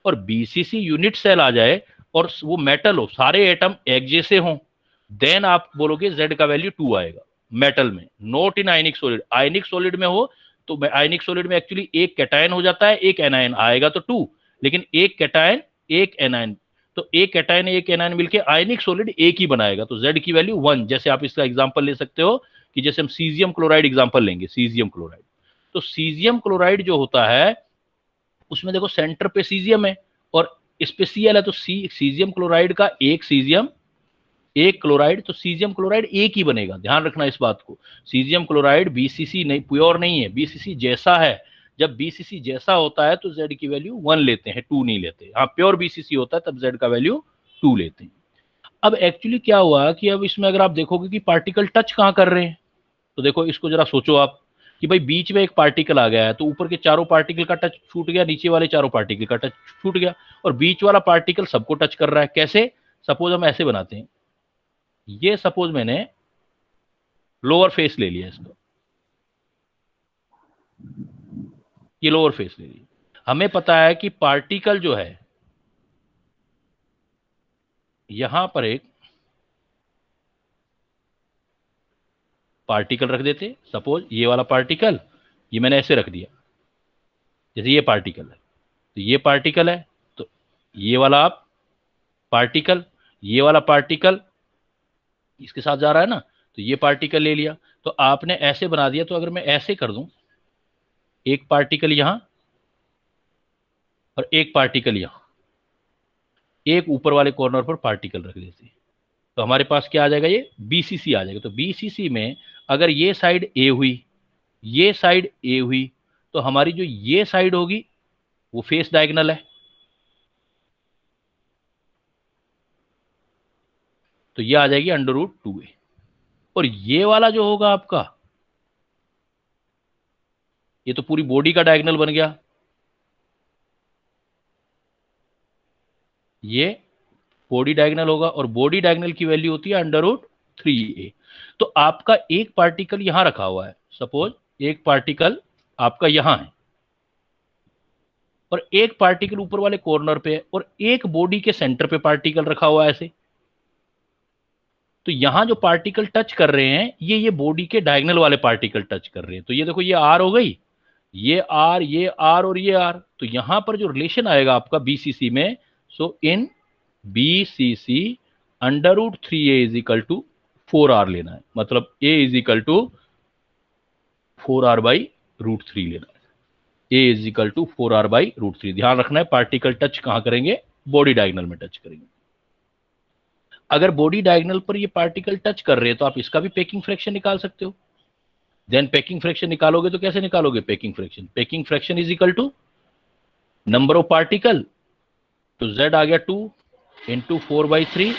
और बीसीसी यूनिट सेल आ जाए और वो मेटल हो, सारे एटम एक जैसे हों, देन आप बोलोगे जेड का वैल्यू 2 आएगा मेटल में, not in ionic solid. Ionic solid में हो तो आयनिक सॉलिड में एक्चुअली एक कैटायन हो जाता है, एक एनायन आएगा तो 2, लेकिन एक कैटायन एक एनायन, तो एक कैटायन एक एनायन मिलके आयनिक सॉलिड एक ही बनाएगा, तो जेड की वैल्यू 1। जैसे आप इसका एग्जांपल ले सकते हो कि जैसे हम सीजियम क्लोराइड एग्जांपल लेंगे, सीजियम क्लोराइड, तो सीजियम क्लोराइड जो होता है उसमें देखो सेंटर पे सीजियम है और इस पे Cl है, तो सीजियम क्लोराइड का एक सीजियम एक क्लोराइड, तो सीजियम क्लोराइड एक ही बनेगा। ध्यान रखना इस बात को, सीजियम क्लोराइड बीसीसी नहीं, प्योर नहीं है, बीसीसी जैसा है। जब बीसीसी जैसा होता है तो जेड की वैल्यू 1 लेते हैं, 2 नहीं लेते। हाँ, प्योर बीसीसी होता है तब जेड का वैल्यू 2 लेते हैं। अब एक्चुअली क्या हुआ कि अब इसमें अगर आप देखोगे कि पार्टिकल टच कहां कर रहे हैं, तो देखो इसको जरा सोचो आप कि भाई बीच में एक पार्टिकल आ गया है, तो ऊपर के चारों पार्टिकल का टच छूट गया, नीचे वाले चारों पार्टिकल का टच छूट गया, और बीच वाला पार्टिकल सबको टच कर रहा है। कैसे? सपोज हम ऐसे बनाते हैं, ये सपोज मैंने लोअर फेस ले लिया इसका, ये लोअर फेस ले लिया। हमें पता है कि पार्टिकल जो है यहां पर एक पार्टिकल रख देते, सपोज ये वाला पार्टिकल, ये मैंने ऐसे रख दिया, जैसे ये पार्टिकल है, तो ये पार्टिकल है, तो ये वाला आप पार्टिकल, ये वाला पार्टिकल इसके साथ जा रहा है ना, तो ये पार्टिकल ले लिया, तो आपने ऐसे बना दिया। तो अगर मैं ऐसे कर दूं, एक पार्टिकल यहां और एक पार्टिकल यहां, एक ऊपर वाले कॉर्नर पर पार्टिकल रख देते, तो हमारे पास क्या आ जाएगा, ये बीसीसी आ जाएगा। तो बीसीसी में अगर ये साइड ए हुई, ये साइड ए हुई, तो हमारी जो ये साइड होगी वो फेस डायगोनल है, तो ये आ जाएगी √2a। और ये वाला जो होगा आपका, ये तो पूरी बॉडी का डायगोनल बन गया, ये बॉडी डायगोनल होगा, और बॉडी डायगोनल की वैल्यू होती है √3a। तो आपका एक पार्टिकल यहां रखा हुआ है, सपोज एक पार्टिकल आपका यहां है और एक पार्टिकल ऊपर वाले कॉर्नर पे है, और एक बॉडी के सेंटर पे पार्टिकल रखा हुआ है ऐसे। तो यहां जो पार्टिकल टच कर रहे हैं ये बॉडी के डायगोनल वाले पार्टिकल टच कर रहे हैं। तो ये देखो, ये आर हो गई, ये आर, ये आर और ये आर। तो यहां पर जो रिलेशन आएगा आपका बीसीसी में, so in BCC √3a is equal to 4r लेना है, मतलब a is equal to 4r/√3 लेना है, a is equal to 4r/√3। ध्यान रखना है पार्टिकल टच कहां करेंगे, बॉडी डायगोनल में टच करेंगे। अगर बॉडी डायगोनल पर ये पार्टिकल टच कर रहे हैं तो आप इसका भी पैकिंग फ्रैक्शन निकाल सकते हो। देन पैकिंग फ्रैक्शन निकालोगे तो कैसे निकालोगे packing fraction is equal to number of particle, तो z आ गया 2 into 4/3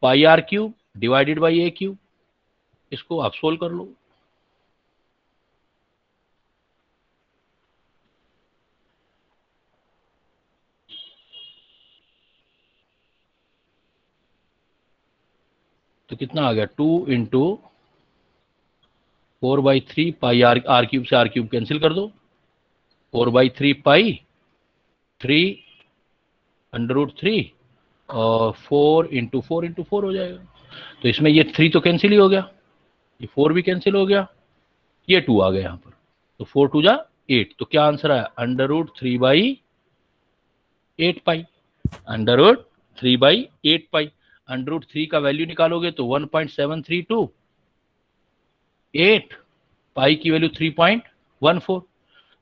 πr³ divided by a³। इसको आप सोल्व कर लो। तो कितना आ गया, 2 इंटू 4/3 πr³ से r³ कैंसिल कर दो, 4/3 पाई 3√3 और 4 हो जाएगा। तो इसमें ये 3 तो कैंसिल ही हो गया, ये 4 भी कैंसिल हो गया, ये 2 आ गया यहाँ पर, तो 4 2 जा 8। तो क्या आंसर आया, √3/8 पाई, √3/8 पाई। √3 का वैल्यू निकालोगे तो 1.732, 8 पाई की वैल्यू 3.14।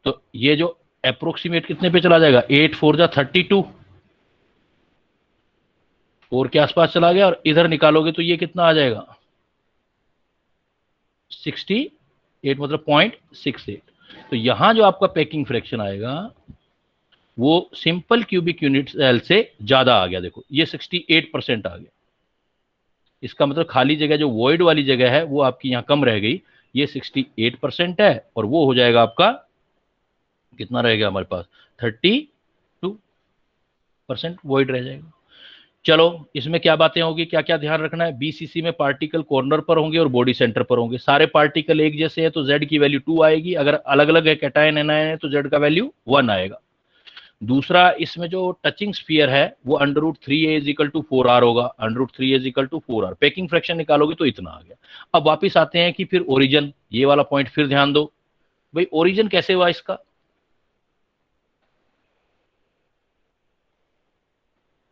तो ये जो अप्रोक्सीमेट कितने पे चला जाएगा, 8 4 जा 32, 4 के आसपास चला गया, और इधर निकालोगे तो ये कितना आ जाएगा, 68, मतलब 0.68। तो यहां जो आपका पैकिंग फ्रैक्शन आएगा वो सिंपल क्यूबिक यूनिट सेल से ज्यादा आ गया। देखो ये 68% आ गया, इसका मतलब खाली जगह जो वॉइड वाली जगह है वो आपकी यहां कम रह गई, ये 68% है, और वो हो जाएगा आपका कितना रहेगा हमारे पास, 32% वॉइड रह जाएगा। चलो, इसमें क्या बातें होगी, क्या क्या ध्यान रखना है। बीसीसी में पार्टिकल कॉर्नर पर होंगे और बॉडी सेंटर पर होंगे। सारे पार्टिकल एक जैसे हैं तो जेड की वैल्यू 2 आएगी। अगर अलग अलग है, कैटायन एनायन है, तो जेड का वैल्यू 1 आएगा। दूसरा, इसमें जो टचिंग स्फीयर है वो √3a = 4r होगा। √3a = 4r। पैकिंग फ्रैक्शन निकालोगे तो इतना आ गया। अब वापिस आते हैं कि फिर ओरिजन, ये वाला पॉइंट फिर ध्यान दो भाई, ओरिजन कैसे हुआ इसका।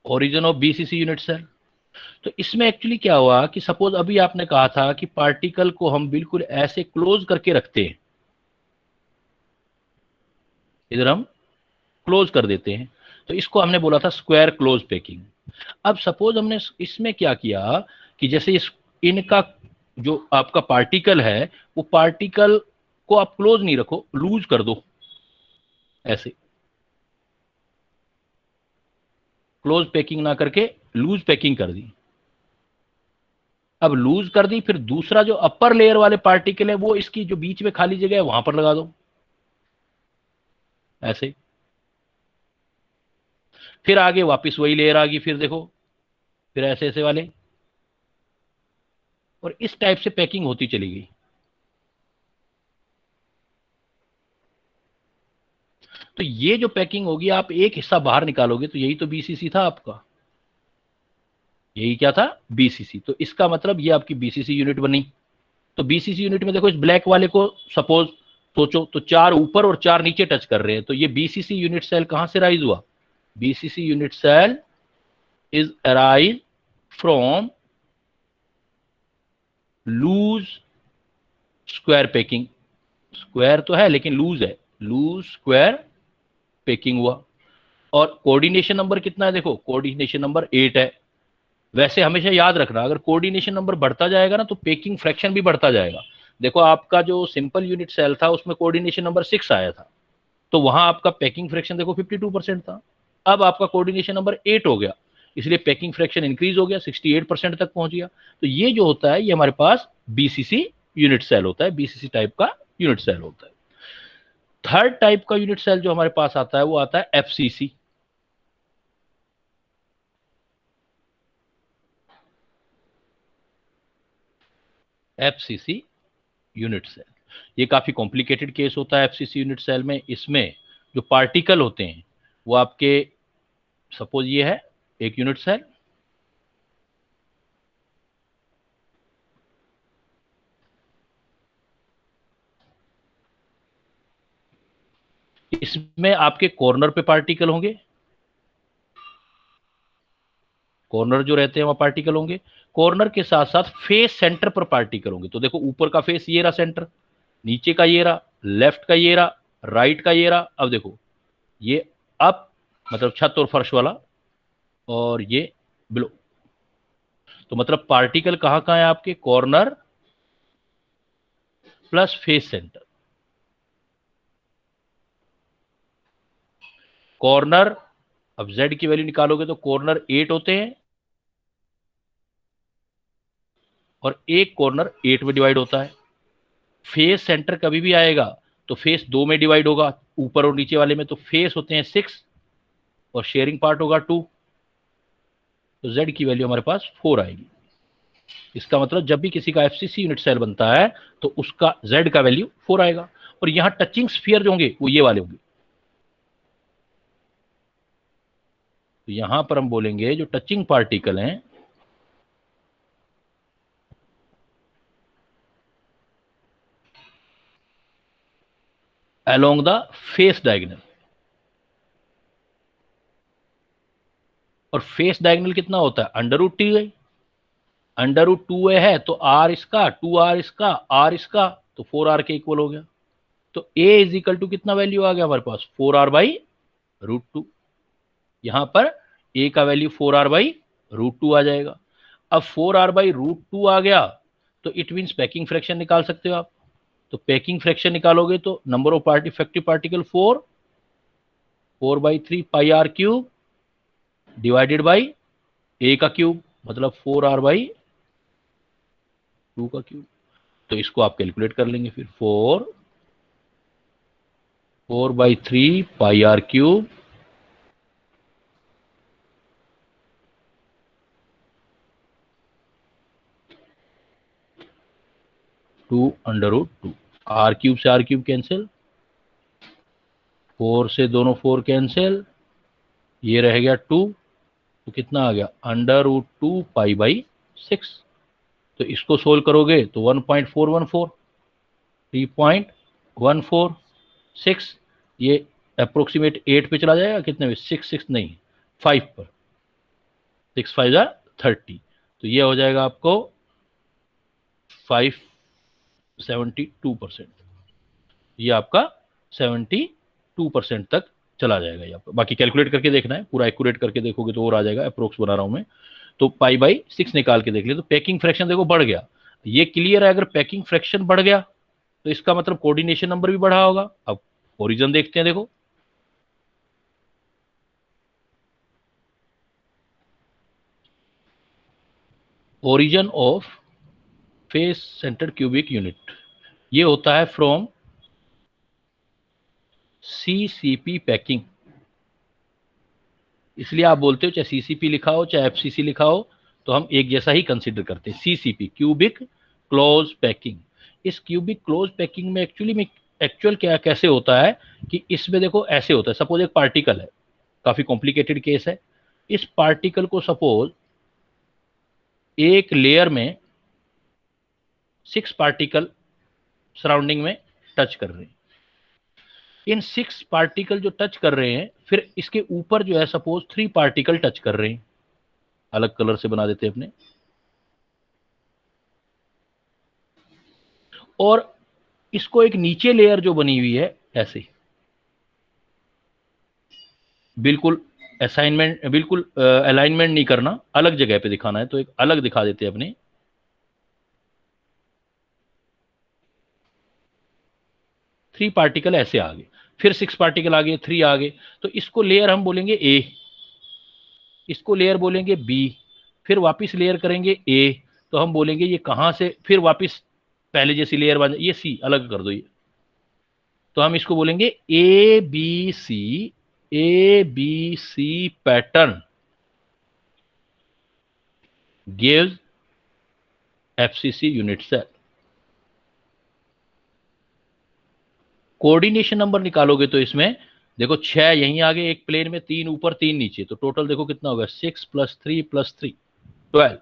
Origin of BCC unit cell. तो इसमें एक्चुअली क्या हुआ कि सपोज अभी आपने कहा था कि पार्टिकल को हम बिल्कुल ऐसे क्लोज करके रखते हैं, इधर हम क्लोज कर देते हैं, तो इसको हमने बोला था स्क्वायर क्लोज पैकिंग। अब सपोज हमने इसमें क्या किया कि जैसे इस इनका जो आपका पार्टिकल है, वो पार्टिकल को आप क्लोज नहीं रखो, लूज कर दो, ऐसे क्लोज पैकिंग ना करके लूज पैकिंग कर दी। अब लूज कर दी, फिर दूसरा जो अपर लेयर वाले पार्टिकल है वो इसकी जो बीच में खाली जगह है वहां पर लगा दो, ऐसे। फिर आगे वापस वही लेयर आ गई, फिर देखो, फिर ऐसे ऐसे वाले, और इस टाइप से पैकिंग होती चली गई। तो ये जो पैकिंग होगी, आप एक हिस्सा बाहर निकालोगे तो यही तो बीसीसी था आपका, यही क्या था, बीसीसी। तो इसका मतलब ये आपकी बीसीसी यूनिट बनी। तो बीसीसी यूनिट में देखो, इस ब्लैक वाले को सपोज सोचो तो 4 ऊपर और 4 नीचे टच कर रहे हैं, तो ये बीसीसी यूनिट सेल कहां से राइज हुआ। BCC unit cell is arise from loose square packing. Square तो है लेकिन लूज है, लूज स्क्वायर पैकिंग हुआ। और कोऑर्डिनेशन नंबर कितना है, देखो कोऑर्डिनेशन नंबर 8 है। वैसे हमेशा याद रखना, अगर कोऑर्डिनेशन नंबर बढ़ता जाएगा ना तो पेकिंग फ्रैक्शन भी बढ़ता जाएगा। देखो, आपका जो सिंपल यूनिट सेल था उसमें कोऑर्डिनेशन नंबर 6 आया था, तो वहां आपका पैकिंग फ्रैक्शन देखो 52% था। अब आपका कोऑर्डिनेशन नंबर 8 हो गया, इसलिए पैकिंग फ्रैक्शन इंक्रीज हो गया, 68% तक पहुंच गया। तो ये जो होता है, ये हमारे पास बीसीसी यूनिट सेल होता है, बीसीसी टाइप का यूनिट सेल होता है। थर्ड टाइप का यूनिट सेल जो हमारे पास आता है वो आता है एफसीसी। एफसीसी यूनिट सेल, ये काफी कॉम्प्लिकेटेड केस होता है एफसीसी यूनिट सेल में। इसमें जो पार्टिकल होते हैं वो आपके, सपोज ये है एक यूनिट सेल, इसमें आपके कॉर्नर पे पार्टिकल होंगे, कॉर्नर जो रहते हैं वहां पार्टिकल होंगे। कॉर्नर के साथ साथ फेस सेंटर पर पार्टिकल होंगे। तो देखो, ऊपर का फेस ये रहा सेंटर, नीचे का ये रहा, लेफ्ट का ये रहा, राइट का ये रहा। अब देखो, ये अप मतलब छत और फर्श वाला, और ये बिलो। तो मतलब पार्टिकल कहां कहां है आपके, corner plus face centre. Corner, अब जेड की वैल्यू निकालोगे तो कॉर्नर 8 होते हैं, और एक कॉर्नर 8 में डिवाइड होता है। फेस सेंटर कभी भी आएगा तो फेस 2 में डिवाइड होगा, ऊपर और नीचे वाले में। तो फेस होते हैं 6 और शेयरिंग पार्ट होगा 2। तो जेड की वैल्यू हमारे पास 4 आएगी। इसका मतलब जब भी किसी का एफसीसी यूनिट सेल बनता है तो उसका जेड का वैल्यू 4 आएगा। और यहां टचिंग स्फीयर जो होंगे वो ये वाले होंगे। तो यहां पर हम बोलेंगे जो टचिंग पार्टिकल हैं, अलोंग द फेस डायगोनल। और फेस डायगोनल कितना होता है, √2 है। √2a है तो आर इसका, 2r इसका, आर इसका, तो 4r के इक्वल हो गया। तो a = कितना वैल्यू आ गया हमारे पास, 4r/√2। यहां पर a का वैल्यू 4r/√2 आ जाएगा। अब 4r/√2 आ गया तो इट मीन्स पैकिंग फ्रैक्शन निकाल सकते हो आप। तो पैकिंग फ्रैक्शन निकालोगे तो number of effective particle 4/3 πr³ divided by a का क्यूब, मतलब 4r/2 का क्यूब। तो इसको आप कैलकुलेट कर लेंगे फिर, 4 4/3 pi R cube two under root two. R cube से आर क्यूब कैंसिल, 4 से दोनों 4 कैंसिल, ये रह गया 2, तो कितना आ गया अंडर रूट 2 पाई बाई 6। तो इसको सोल्व करोगे तो 1.414, 3.146, ये अप्रोक्सीमेट 8 पे चला जाएगा, कितने में 6 नहीं 5 पर, 6 5 जा 30, तो ये हो जाएगा आपको 572%। ये आपका 72% तक चला जाएगा। ये आपका बाकी कैलकुलेट करके देखना है, पूरा एक्यूरेट करके देखोगे तो और आ जाएगा, अप्रोक्स बना रहा हूं मैं। तो पाई बाई 6 निकाल के देख लिया तो पैकिंग फ्रैक्शन देखो बढ़ गया। ये क्लियर है, अगर पैकिंग फ्रैक्शन बढ़ गया तो इसका मतलब कोऑर्डिनेशन नंबर भी बढ़ा होगा। अब ओरिजिन देखते हैं, देखो origin of face centre cubic unit ये होता है फ्रॉम सीसीपी पैकिंग। इसलिए आप बोलते हो चाहे सीसीपी लिखा हो चाहे एफसीसी लिखा हो तो हम एक जैसा ही कंसीडर करते हैं, सीसीपी क्यूबिक क्लोज पैकिंग। इस क्यूबिक क्लोज पैकिंग में एक्चुअल क्या कैसे होता है कि इसमें देखो ऐसे होता है, सपोज एक पार्टिकल है, काफी कॉम्प्लिकेटेड केस है। इस पार्टिकल को सपोज एक लेयर में 6 पार्टिकल सराउंडिंग में टच कर रहे हैं। इन 6 पार्टिकल जो टच कर रहे हैं, फिर इसके ऊपर जो है सपोज 3 पार्टिकल टच कर रहे हैं, अलग कलर से बना देते हैं अपने, और इसको एक नीचे लेयर जो बनी हुई है ऐसे, बिल्कुल असाइनमेंट बिल्कुल अलाइनमेंट नहीं करना, अलग जगह पे दिखाना है तो एक अलग दिखा देते हैं अपने। 3 पार्टिकल ऐसे आ गए, फिर 6 पार्टिकल आ गए, 3 आ गए, तो इसको लेयर हम बोलेंगे ए, इसको लेयर बोलेंगे बी, फिर वापस लेयर करेंगे ए, तो हम बोलेंगे ये कहां से, फिर वापस पहले जैसी लेयर बन, ये सी अलग कर दो ये, तो हम इसको बोलेंगे A B C, A B C pattern gives FCC unit cell. Coordination number निकालोगे तो इसमें देखो 6 यहीं आगे एक प्लेन में, 3 ऊपर 3 नीचे, तो टोटल देखो कितना होगा 6 + 3 + 3 12।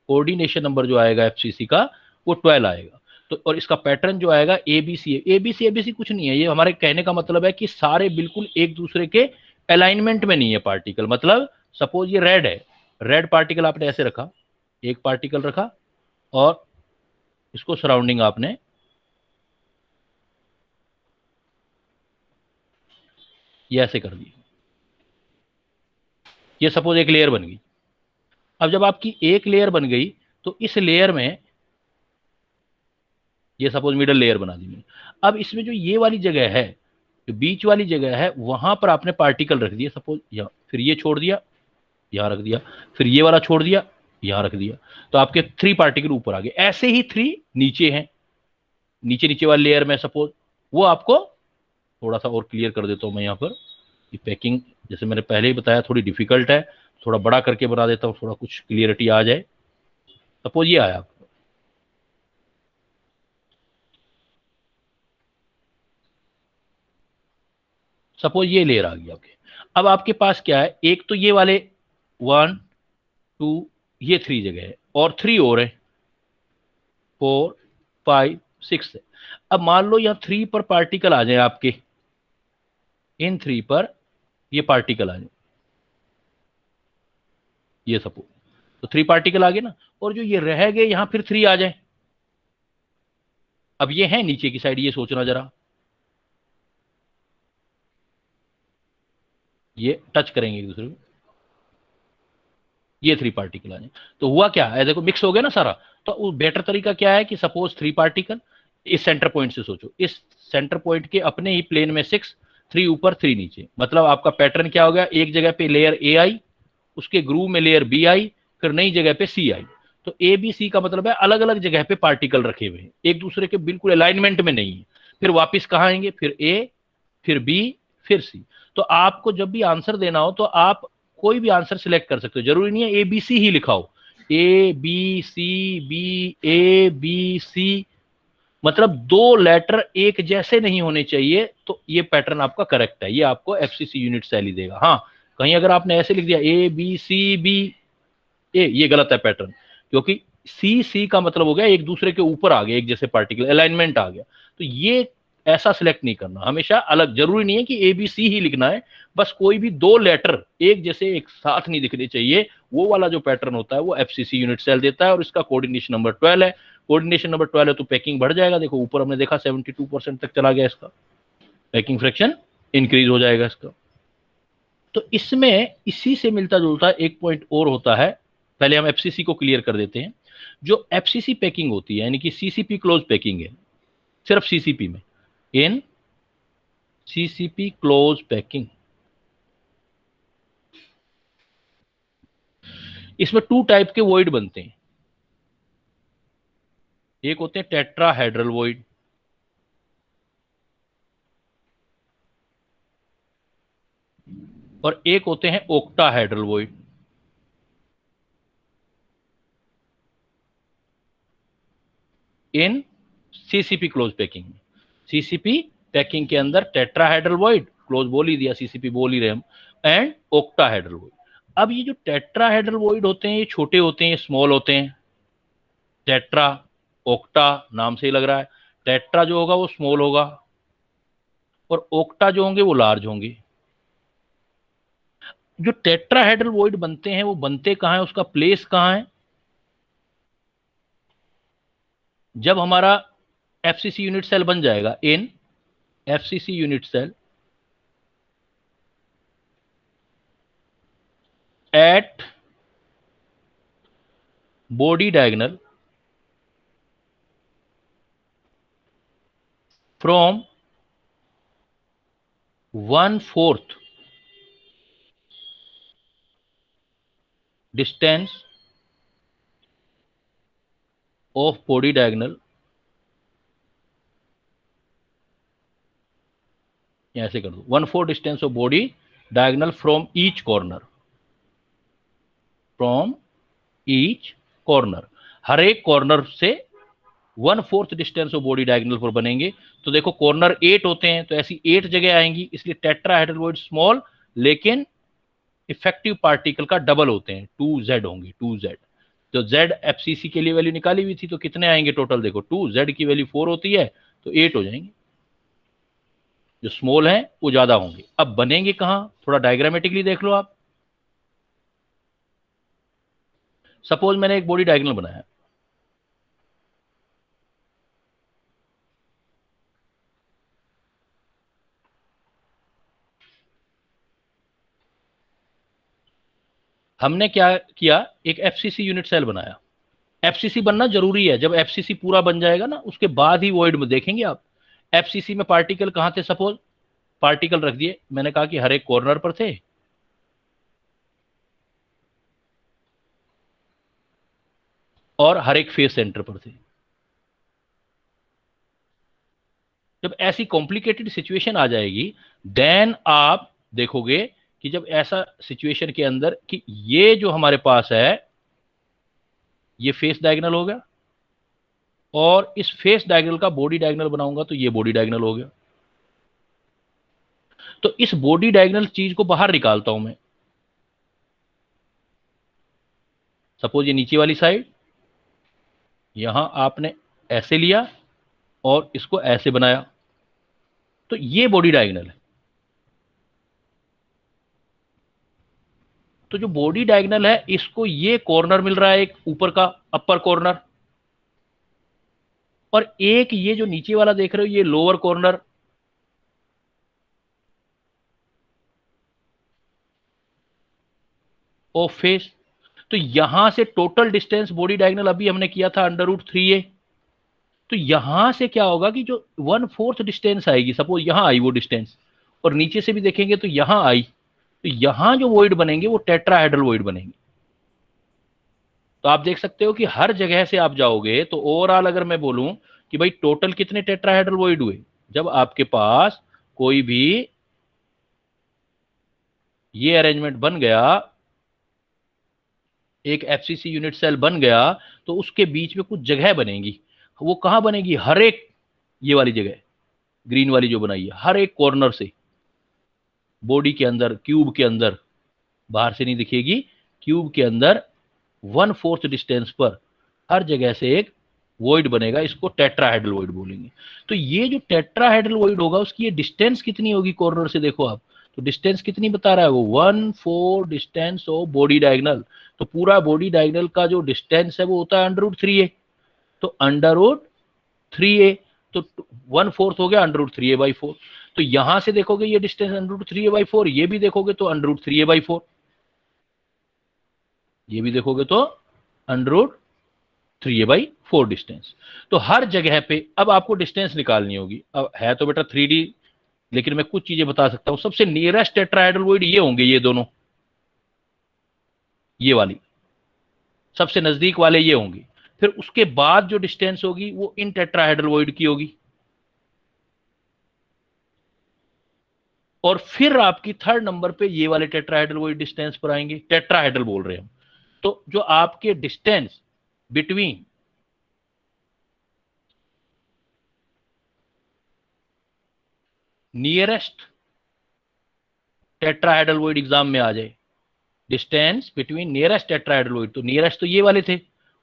कोऑर्डिनेशन नंबर जो आएगा एफसीसी का वो 12 आएगा। तो और इसका पैटर्न जो आएगा एबीसी, एबीसी एबीसी कुछ नहीं है, ये हमारे कहने का मतलब है कि सारे बिल्कुल एक दूसरे के अलाइनमेंट में नहीं है पार्टिकल। मतलब सपोज ये रेड है, रेड पार्टिकल आपने ऐसे रखा, एक पार्टिकल रखा और इसको सराउंडिंग आपने ये ऐसे कर दी, ये सपोज एक लेयर बन गई। अब जब आपकी एक लेयर बन गई तो इस लेयर में ये सपोज मिडल लेयर बना दी मैंने। अब इसमें जो ये वाली जगह है, जो बीच वाली जगह है, वहां पर आपने पार्टिकल रख दिया सपोज यहाँ, फिर ये छोड़ दिया यहां रख दिया, फिर ये वाला छोड़ दिया यहां रख दिया, तो आपके 3 पार्टिकल ऊपर आ गए। ऐसे ही 3 नीचे हैं, नीचे नीचे वाली लेयर में सपोज, वो आपको थोड़ा सा और क्लियर कर देता हूं मैं यहाँ पर। ये पैकिंग जैसे मैंने पहले ही बताया थोड़ी डिफिकल्ट है, थोड़ा बड़ा करके बना देता हूँ, थोड़ा कुछ क्लियरिटी आ जाए। सपोज ये आया, सपोज ये लेयर आ गई आपके। अब आपके पास क्या है, एक तो ये वाले 1 2 ये 3 जगह है, और 3 और है, 4 5 6 है। अब मान लो यहाँ 3 पर पार्टिकल आ जाए आपके, इन 3 पर ये पार्टिकल आ जाए, ये सपोज, तो 3 पार्टिकल आ गए ना, और जो ये रह गए यहां फिर 3 आ जाए। अब ये है नीचे की साइड, ये सोचना जरा, ये टच करेंगे एक दूसरे को, ये 3 पार्टिकल आ जाए, तो हुआ क्या है देखो मिक्स हो गया ना सारा। तो बेटर तरीका क्या है कि सपोज 3 पार्टिकल, इस सेंटर पॉइंट से सोचो, इस सेंटर पॉइंट के अपने ही प्लेन में 6, 3 ऊपर 3 नीचे, मतलब आपका पैटर्न क्या हो गया, एक जगह पे लेयर ए आई, उसके ग्रूव में लेयर बी आई, फिर नई जगह पे सी आई। तो ए बी सी का मतलब है अलग अलग जगह पे पार्टिकल रखे हुए हैं, एक दूसरे के बिल्कुल अलाइनमेंट में नहीं है। फिर वापिस कहाँ आएंगे, फिर ए फिर बी, फिर सी। तो आपको जब भी आंसर देना हो तो आप कोई भी आंसर सिलेक्ट कर सकते हो, जरूरी नहीं है ए बी सी ही लिखा हो। A B C, B, A B C, मतलब दो लेटर एक जैसे नहीं होने चाहिए, तो ये पैटर्न आपका करेक्ट है, ये आपको एफसीसी यूनिट सेल ही देगा। हाँ, कहीं अगर आपने ऐसे लिख दिया ए बी सी बी ए, ये गलत है पैटर्न, क्योंकि सी सी का मतलब हो गया एक दूसरे के ऊपर आ गया, एक जैसे पार्टिकल अलाइनमेंट आ गया। तो ये ऐसा सिलेक्ट नहीं करना, हमेशा अलग, जरूरी नहीं है कि ए बी सी ही लिखना है, बस कोई भी दो लेटर एक जैसे एक साथ नहीं दिखने चाहिए, वो वाला जो पैटर्न होता है वो एफसीसी यूनिट सेल देता है, और इसका कोऑर्डिनेशन नंबर 12 है। कोऑर्डिनेशन नंबर 12 है तो पैकिंग बढ़ जाएगा, देखो ऊपर हमने देखा 72% तक चला गया, इसका पैकिंग फ्रैक्शन इंक्रीज हो जाएगा इसका। तो इसमें इसी से मिलता जुलता एक पॉइंट और होता है, पहले हम एफसीसी को क्लियर कर देते हैं। जो एफसीसी पैकिंग होती है, यानी कि सीसीपी क्लोज पैकिंग है, सिर्फ सीसीपी में, इन सीसीपी क्लोज पैकिंग, इसमें टू टाइप के वॉइड बनते हैं। एक होते हैं टेट्राहेड्रल वॉइड, और एक होते हैं ओक्टाहेड्रल वॉइड। इन सीसीपी क्लोज पैकिंग में, सीसीपी पैकिंग के अंदर टेट्राहेड्रल वॉइड, क्लोज बोल ही दिया, सीसीपी बोल ही रहे हम, एंड ओक्टाहेड्रल वॉइड। अब ये जो टेट्राहेड्रल वॉइड होते हैं ये छोटे होते हैं, ये स्मॉल होते हैं। टेट्रा, ओक्टा, नाम से ही लग रहा है, टेट्रा जो होगा वो स्मॉल होगा, और ओक्टा जो होंगे वो लार्ज होंगे। जो टेट्राहेड्रल वॉइड बनते हैं वो बनते कहाँ है, उसका प्लेस कहाँ है? जब हमारा एफसीसी यूनिट सेल बन जाएगा, in FCC unit cell at body diagonal from 1/4 distance of body diagonal, ऐसे कर दो, 1/4 distance of body diagonal from each corner, from each corner, हर एक कॉर्नर से 1/4 डिस्टेंस ऑफ बॉडी डायगोनल पर बनेंगे। तो देखो कॉर्नर 8 होते हैं, तो ऐसी 8 जगह आएंगी, इसलिए टेट्राहेड्रल वॉइड स्मॉल, लेकिन इफेक्टिव पार्टिकल का डबल होते हैं, 2Z होंगे, 2Z। तो Z एफसीसी के लिए वैल्यू निकाली हुई थी, तो कितने आएंगे टोटल, देखो 2Z की वैल्यू 4 होती है तो 8 हो जाएंगे, जो स्मॉल है वो ज्यादा होंगे। अब बनेंगे कहां, थोड़ा डायग्रामेटिकली देख लो आप। सपोज मैंने एक बॉडी डायगोनल बनाया, हमने क्या किया, एक एफसीसी यूनिट सेल बनाया। एफसीसी बनना जरूरी है, जब एफसीसी पूरा बन जाएगा ना उसके बाद ही वॉइड में देखेंगे आप। एफसीसी में पार्टिकल कहां थे, सपोज पार्टिकल रख दिए, मैंने कहा कि हर एक कॉर्नर पर थे, और हर एक फेस सेंटर पर थे। जब ऐसी कॉम्प्लिकेटेड सिचुएशन आ जाएगी, देन आप देखोगे कि जब ऐसा सिचुएशन के अंदर कि ये जो हमारे पास है ये फेस डायगोनल हो गया, और इस फेस डायगोनल का बॉडी डायगोनल बनाऊंगा तो ये बॉडी डायगोनल हो गया। तो इस बॉडी डायगोनल चीज को बाहर निकालता हूं मैं, सपोज ये नीचे वाली साइड, यहां आपने ऐसे लिया और इसको ऐसे बनाया, तो ये बॉडी डायगोनल है। तो जो बॉडी डायगोनल है इसको ये कॉर्नर मिल रहा है, एक ऊपर का अपर कॉर्नर, और एक ये जो नीचे वाला देख रहे हो ये लोअर कॉर्नर। ऑफ फेस, तो यहां से टोटल डिस्टेंस बॉडी डायगोनल अभी हमने किया था √3a। तो यहां से क्या होगा कि जो 1/4 डिस्टेंस आएगी, सपोज यहां आई वो डिस्टेंस, और नीचे से भी देखेंगे तो यहां आई, तो यहां जो वॉइड बनेंगे वो टेट्राहेड्रल वॉइड बनेंगे। तो आप देख सकते हो कि हर जगह से आप जाओगे तो ओवरऑल अगर मैं बोलूं कि भाई टोटल कितने टेट्राहेड्रल वॉइड हुए, जब आपके पास कोई भी ये अरेंजमेंट बन गया, एक एफसीसी यूनिट सेल बन गया, तो उसके बीच में कुछ जगह बनेगी। वो कहां बनेगी? हर एक, ये वाली जगह ग्रीन वाली जो बनाई है, हर एक कॉर्नर से बॉडी के अंदर, क्यूब के अंदर, बाहर से नहीं दिखेगी, क्यूब के अंदर 1/4 डिस्टेंस पर हर जगह से एक वॉइड बनेगा। इसको टेट्राहेड्रल वॉइड बोलेंगे। तो ये जो टेट्राहेड्रल वॉइड होगा, उसकी ये डिस्टेंस कितनी होगी कॉर्नर से? देखो आप, तो डिस्टेंस कितनी बता रहा है वो? 1/4 डिस्टेंस ऑफ बॉडी डायगोनल। तो पूरा बॉडी डायगोनल का जो डिस्टेंस है वो होता है √3a। तो √3a, तो 1/4 हो गया √3a/4। तो यहां से देखोगे ये डिस्टेंस √3a/4, ये भी देखोगे तो √3a/4, ये भी देखोगे तो √3a/4 डिस्टेंस। तो हर जगह पे अब आपको डिस्टेंस निकालनी होगी। अब है तो बेटा 3D, लेकिन मैं कुछ चीजें बता सकता हूं। सबसे नियरेस्ट टेट्राहेड्रल वॉइड ये होंगे, ये दोनों, ये वाली सबसे नजदीक वाले ये होंगे। फिर उसके बाद जो डिस्टेंस होगी वो इन टेट्राहेड्रल वॉइड की होगी। और फिर आपकी थर्ड नंबर पे ये वाले टेट्राहेड्रल वॉइड डिस्टेंस पर आएंगे। टेट्राहेड्रल बोल रहे हैं हम। तो जो आपके distance between nearest tetrahedral void exam में आ जाए, distance between nearest tetrahedral void, तो नियरेस्ट तो ये वाले थे,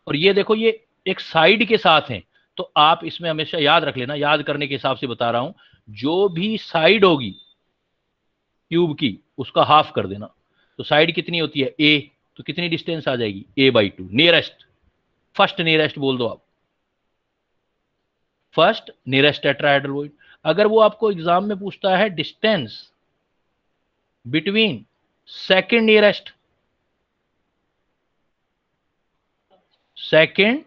और ये देखो ये एक साइड के साथ हैं। तो आप इसमें हमेशा याद रख लेना, याद करने के हिसाब से बता रहा हूं, जो भी साइड होगी क्यूब की उसका हाफ कर देना। तो साइड कितनी होती है? a, तो कितनी डिस्टेंस आ जाएगी? a/2। नियरेस्ट, फर्स्ट नियरेस्ट बोल दो आप, फर्स्ट नियरेस्ट टेट्राहेड्रल वॉइड। अगर वो आपको एग्जाम में पूछता है distance between second nearest, second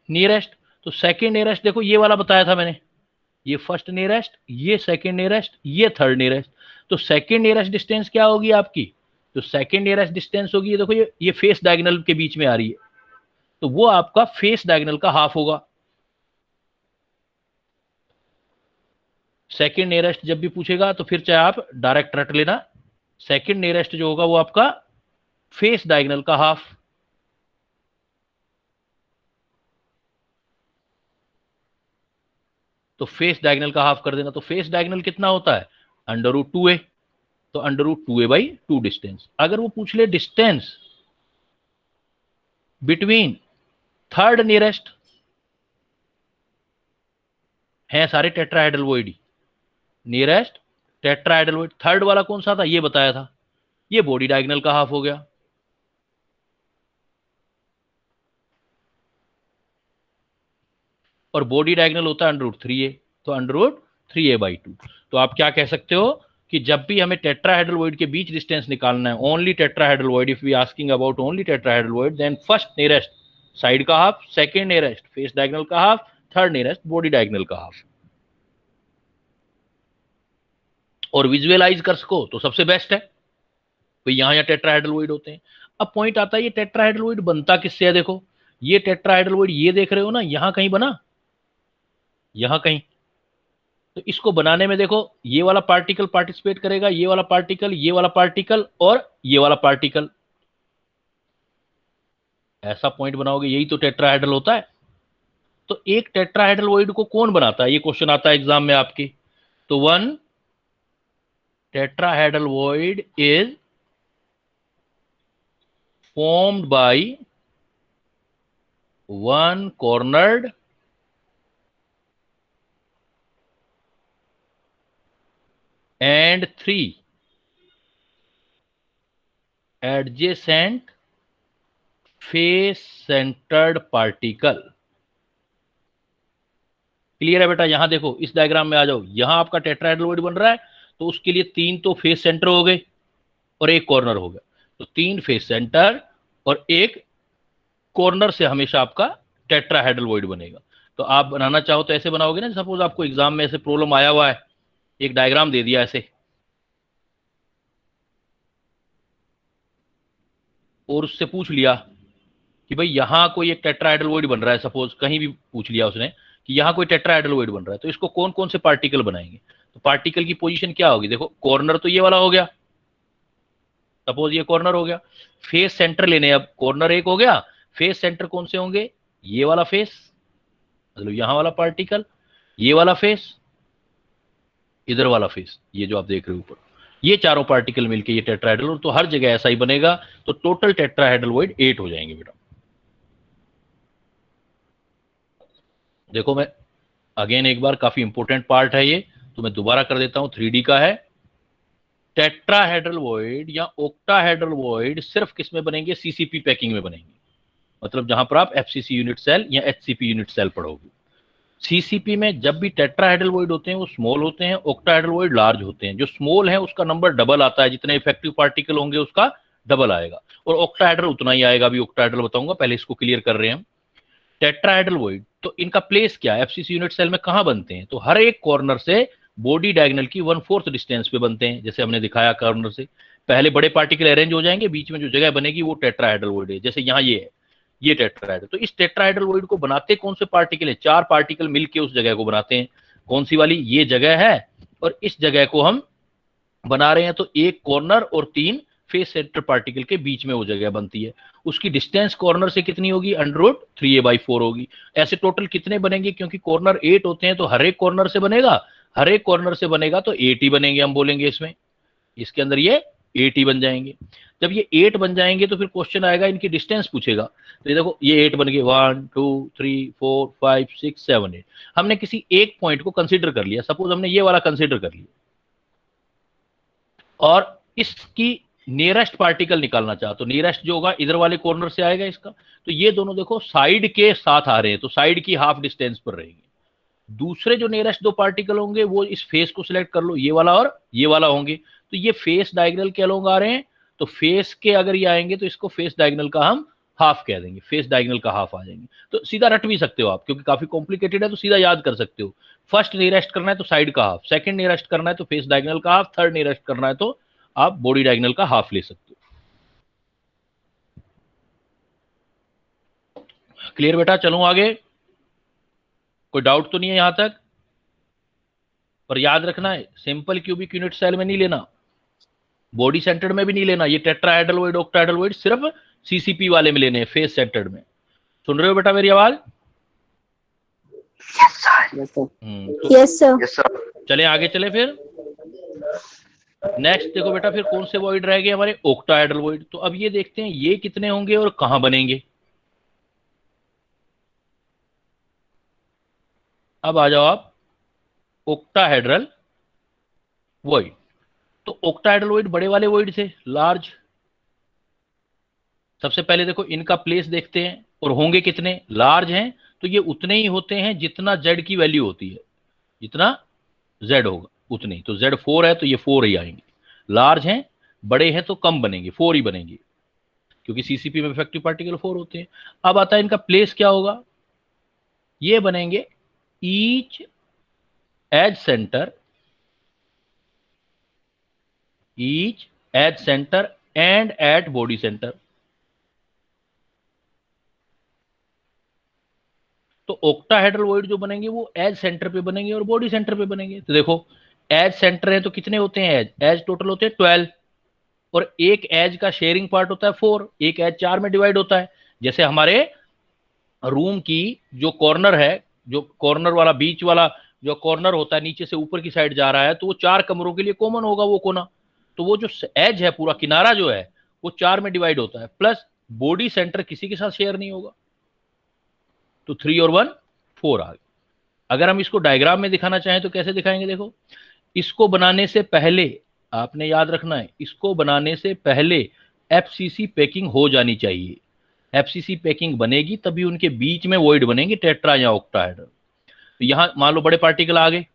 nearest, तो सेकंड नियरेस्ट देखो ये वाला बताया था मैंने, ये फर्स्ट नियरेस्ट, ये सेकंड नियरेस्ट, ये थर्ड नियरेस्ट। तो सेकंड नियरेस्ट डिस्टेंस क्या होगी आपकी? तो सेकंड नियरेस्ट डिस्टेंस होगी, ये देखो ये फेस डायगोनल के बीच में आ रही है, तो वो आपका फेस डायगोनल का हाफ होगा। सेकंड नियरेस्ट जब भी पूछेगा तो फिर चाहे आप डायरेक्ट रट लेना, सेकंड नियरेस्ट जो होगा वो आपका फेस डायगोनल का हाफ। तो फेस डायगोनल का हाफ कर देना। तो फेस डायगोनल कितना होता है? √2a। तो √2a/2 डिस्टेंस। अगर वो पूछ ले डिस्टेंस बिटवीन थर्ड नियरेस्ट, है सारे tetrahedral void, nearest tetrahedral void, third वाला कौन सा था? ये बताया था, ये बॉडी डायगोनल का हाफ हो गया। और बॉडी डायगोनल होता है √3a, तो √3a/2। तो आप क्या कह सकते हो कि जब भी हमें टेट्राहेड्रल वॉइड के बीच डिस्टेंस निकालना है, only tetrahedral void, if we asking about only tetrahedral void, then first nearest side का half, second nearest face diagonal का half, third nearest body diagonal का हाफ। और विजुअलाइज कर सको तो सबसे बेस्ट है, तो यहां यहां टेट्राहेड्रल वॉइड होते हैं। अब पॉइंट आता है ये टेट्राहेड्रल वॉइड बनता किससे है? देखो ये टेट्राहेड्रल वॉइड ये देख रहे हो ना, यहां कहीं बना, यहां कहीं। तो इसको बनाने में देखो ये वाला पार्टिकल पार्टिसिपेट करेगा, ये वाला पार्टिकल, ये वाला पार्टिकल और ये वाला पार्टिकल, ऐसा पॉइंट बनाओगे, यही तो टेट्राहेड्रल होता है। तो एक टेट्राहेड्रल वॉइड को कौन बनाता है? ये क्वेश्चन आता है एग्जाम में आपके। तो one tetrahedral void is formed by one cornered and 3 adjacent face centered particle। Clear है बेटा? यहां देखो इस डायग्राम में आ जाओ, यहां आपका टेट्राहेड्रल वॉइड बन रहा है, तो उसके लिए 3 तो फेस सेंटर हो गए और एक कॉर्नर हो गया। तो 3 फेस सेंटर और एक कॉर्नर से हमेशा आपका टेट्राहेड्रल वॉइड बनेगा। तो आप बनाना चाहो तो ऐसे बनाओगे ना, सपोज आपको एग्जाम में ऐसे प्रॉब्लम आया हुआ है, एक डायग्राम दे दिया ऐसे, और उससे पूछ लिया कि भाई यहां कोई एक टेट्राहेड्रल वॉइड बन रहा है, सपोज कहीं भी पूछ लिया उसने कि यहां कोई टेट्राहेड्रल वॉइड बन रहा है, तो इसको कौन कौन से पार्टिकल बनाएंगे? तो तो पार्टिकल की पोजीशन क्या होगी, देखो कॉर्नर तो ये वाला हो गया, सपोज ये कॉर्नर हो गया, फेस सेंटर लेने, अब कॉर्नर एक हो गया, फेस सेंटर कौन से होंगे, ये वाला फेस, मतलब यहां वाला पार्टिकल, ये वाला फेस, इधर वाला फेस, ये जो आप देख रहे हो ऊपर, ये चारों पार्टिकल मिलके ये टेट्राहेड्रल, तो हर जगह ऐसा ही बनेगा, तो टोटल टेट्राहेड्रल वॉइड 8 हो जाएंगे बेटा। देखो मैं अगेन एक बार, काफी इंपॉर्टेंट पार्ट है ये, तो मैं दोबारा कर देता हूं, 3D का है। टेट्राहेड्रल वॉइड या ऑक्टाहेड्रल वॉइड सिर्फ किस में बनेंगे, सीसीपी पैकिंग में बनेंगे, मतलब जहां पर आप एफसीसी यूनिट सेल या एचसीपी यूनिट सेल पढ़ोगे। सीसीपी में जब भी टेट्राहेड्रल वॉइड होते हैं वो स्मॉल होते हैं, ऑक्टाहेड्रल वॉइड लार्ज होते हैं। जो स्मॉल है उसका नंबर डबल आता है, जितने इफेक्टिव पार्टिकल होंगे उसका डबल आएगा, और ऑक्टाहेड्रल उतना ही आएगा, अभी ऑक्टाहेड्रल बताऊंगा, पहले इसको क्लियर कर रहे हैं हम। टेट्राहेड्रल वॉइड तो इनका प्लेस क्या है, एफसीसी यूनिट सेल में कहां बनते हैं, तो हर एक कॉर्नर से बॉडी डायगोनल की 1/4 डिस्टेंस पे बनते हैं, जैसे हमने दिखाया कॉर्नर से पहले बड़े पार्टिकल अरेंज हो जाएंगे, बीच में जो जगह बनेगी वो टेट्राहेड्रल वॉइड है, जैसे यहाँ ये है, ये टेट्राहेड्रल। तो इस टेट्राहेड्रल वॉइड को बनाते कौन से पार्टिकल है, 4 पार्टिकल मिलके उस जगह को बनाते हैं, कौन सी वाली, ये जगह है, और इस जगह को हम बना रहे हैं, तो एक कॉर्नर और 3 फेस सेंटर पार्टिकल के बीच में वो जगह बनती है, उसकी डिस्टेंस कॉर्नर से कितनी होगी, √3a/4 होगी। ऐसे टोटल कितने बनेंगे, क्योंकि कॉर्नर 8 होते हैं, तो हर एक कॉर्नर से बनेगा, हर एक कॉर्नर से बनेगा तो 8 ही बनेंगे, हम बोलेंगे इसमें, इसके अंदर ये 8 ही बन जाएंगे। जब ये 8 बन जाएंगे तो फिर क्वेश्चन आएगा, इनकी डिस्टेंस पूछेगा, तो ये देखो ये 8 बन गए, 1 2 3 4 5 6 7 8। हमने किसी एक पॉइंट को कंसीडर कर लिया, सपोज हमने ये वाला कंसीडर कर लिया, और इसकी नियरेस्ट पार्टिकल निकालना चाहो, तो नियरेस्ट जो होगा इधर वाले कॉर्नर से आएगा इसका, तो ये दोनों देखो साइड के साथ आ रहे हैं, तो साइड की हाफ डिस्टेंस पर रहेंगे। दूसरे जो नियरेस्ट 2 पार्टिकल होंगे वो इस फेस को सिलेक्ट कर लो, ये वाला और ये वाला होंगे, तो ये फेस डायगोनल के अलोंग आ रहे हैं, तो फेस के अगर ये आएंगे तो इसको फेस डायगोनल का हम हाफ कह देंगे, फेस डायगोनल का हाफ आ जाएंगे। तो सीधा रट भी सकते हो आप, क्योंकि काफी कॉम्प्लिकेटेड है तो सीधा याद कर सकते हो। फर्स्ट नियरेस्ट करना है तो साइड का हाफ, सेकंड नियरेस्ट करना है तो फेस डायगोनल का हाफ, थर्ड नियरेस्ट करना है तो आप बॉडी डायगोनल का हाफ ले सकते हो। क्लियर बेटा, चलूं आगे, कोई डाउट तो नहीं है यहां तक। पर याद रखना है, सिंपल क्यूबिक यूनिट सेल में नहीं लेना, बॉडी सेंटर्ड में भी नहीं लेना, ये टेट्राहेड्रल वॉइड ऑक्टाहेड्रल वॉइड सिर्फ सीसीपी वाले में लेने हैं, फेस सेंटर्ड में। सुन रहे हो बेटा मेरी आवाज? Yes sir. चले आगे चले फिर। नेक्स्ट देखो बेटा, फिर कौन से वॉइड रह गए हमारे, ऑक्टाहेड्रल वॉइड। तो अब ये देखते हैं ये कितने होंगे और कहां बनेंगे। अब आ जाओ आप ऑक्टाहेड्रल वॉइड। तो ऑक्टाहेड्रल वॉइड बड़े वाले वॉइड थे, लार्ज। सबसे पहले देखो इनका प्लेस देखते हैं, और होंगे कितने, लार्ज हैं तो ये उतने ही होते हैं जितना जेड की वैल्यू होती है, जितना जेड होगा उतने ही, तो जेड 4 है तो ये 4 ही आएंगे। लार्ज हैं, बड़े हैं तो कम बनेंगे, 4 ही बनेंगे, क्योंकि सीसीपी में इफेक्टिव पार्टिकल 4 होते हैं। अब आता है इनका प्लेस क्या होगा, ये बनेंगे each edge centre, each edge centre and at body centre. तो ऑक्टाहेड्रल वॉइड जो बनेंगे वो एज सेंटर पे बनेंगे और बॉडी सेंटर पे बनेंगे। तो देखो एज सेंटर है तो कितने होते हैं एज, एज टोटल होते हैं 12, और एक एज का शेयरिंग पार्ट होता है 4, एक एज 4 में डिवाइड होता है। जैसे हमारे रूम की जो कॉर्नर है, जो कॉर्नर वाला बीच वाला जो कॉर्नर होता है नीचे से ऊपर की साइड जा रहा है, तो वो 4 कमरों के लिए कॉमन होगा वो कोना, तो वो जो एज है पूरा किनारा जो है वो 4 में डिवाइड होता है, प्लस बॉडी सेंटर किसी के साथ शेयर नहीं होगा, तो 3 और 1 4 आ गए। अगर हम इसको डायग्राम में दिखाना चाहें तो कैसे दिखाएंगे, देखो इसको बनाने से पहले आपने याद रखना है, इसको बनाने से पहले एफसीसी पैकिंग हो जानी चाहिए। एफसीसी पैकिंग बनेगी तभी उनके बीच में वॉइड बनेंगे, टेट्रा या ऑक्टाहेड्रल। तो यहां मान लो बड़े पार्टिकल आ गए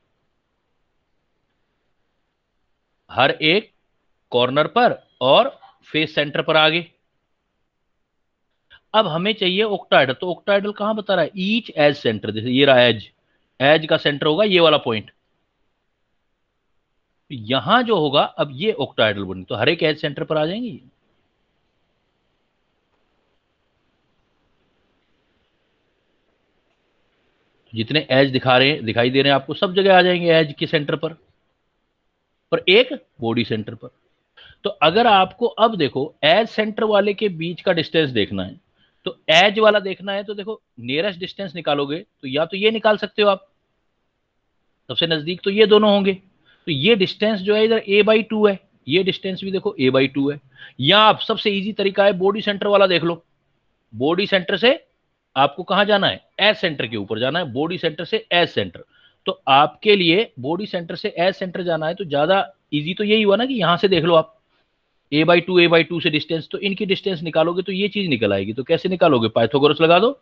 हर एक कॉर्नर पर और फेस सेंटर पर आ गए। अब हमें चाहिए ऑक्टाहेड्रल, तो ऑक्टाहेड्रल कहां बता रहा है, ईच एज सेंटर, जैसे ये रहा एज, एज का सेंटर होगा ये वाला पॉइंट, यहां जो होगा अब ये ऑक्टाहेड्रल बने, तो हर एक एज सेंटर पर आ जाएंगे। जितने एज दिखाई दे रहे हैं आपको सब जगह आ जाएंगे एज के सेंटर पर। और एक बॉडी सेंटर पर। तो अगर आपको अब देखो एज सेंटर वाले के बीच का डिस्टेंस देखना है, तो एज वाला देखना है, तो देखो नियरेस्ट डिस्टेंस निकालोगे तो या तो ये निकाल सकते हो आप, सबसे नजदीक तो ये दोनों होंगे। तो ये डिस्टेंस जो है इधर a/2 है, ये डिस्टेंस भी देखो a/2 है। या आप सबसे इजी तरीका है बॉडी सेंटर वाला देख लो। बॉडी सेंटर से आपको कहां जाना है, एज सेंटर के ऊपर जाना है, बॉडी सेंटर से एज सेंटर। तो आपके लिए बॉडी सेंटर से एज सेंटर जाना है, तो ज्यादा इजी तो यही हुआ ना कि यहां से देख लो आप a/2 से डिस्टेंस, तो इनकी डिस्टेंस निकालोगे तो ये चीज निकल आएगी। तो कैसे निकालोगे, पाइथागोरस लगा दो।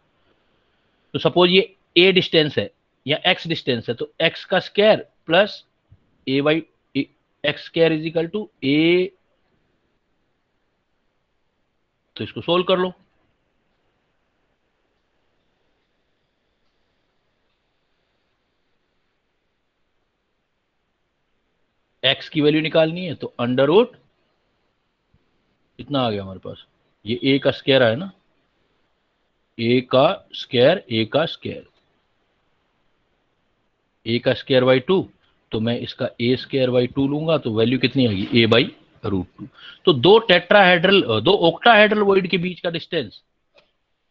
तो सपोज ये a डिस्टेंस है या x डिस्टेंस है, तो x का square plus x² is equal to a। तो इसको सोल्व कर लो। x की वैल्यू निकालनी है, तो अंडर रूट कितना आ गया हमारे पास, ये a का स्क्वायर है ना, a का स्क्वायर, a का स्क्वायर बाई 2। तो मैं इसका a² बाई 2 लूंगा, तो वैल्यू कितनी आएगी, a/√2। तो दो ऑक्टाहेड्रल वॉइड के बीच का डिस्टेंस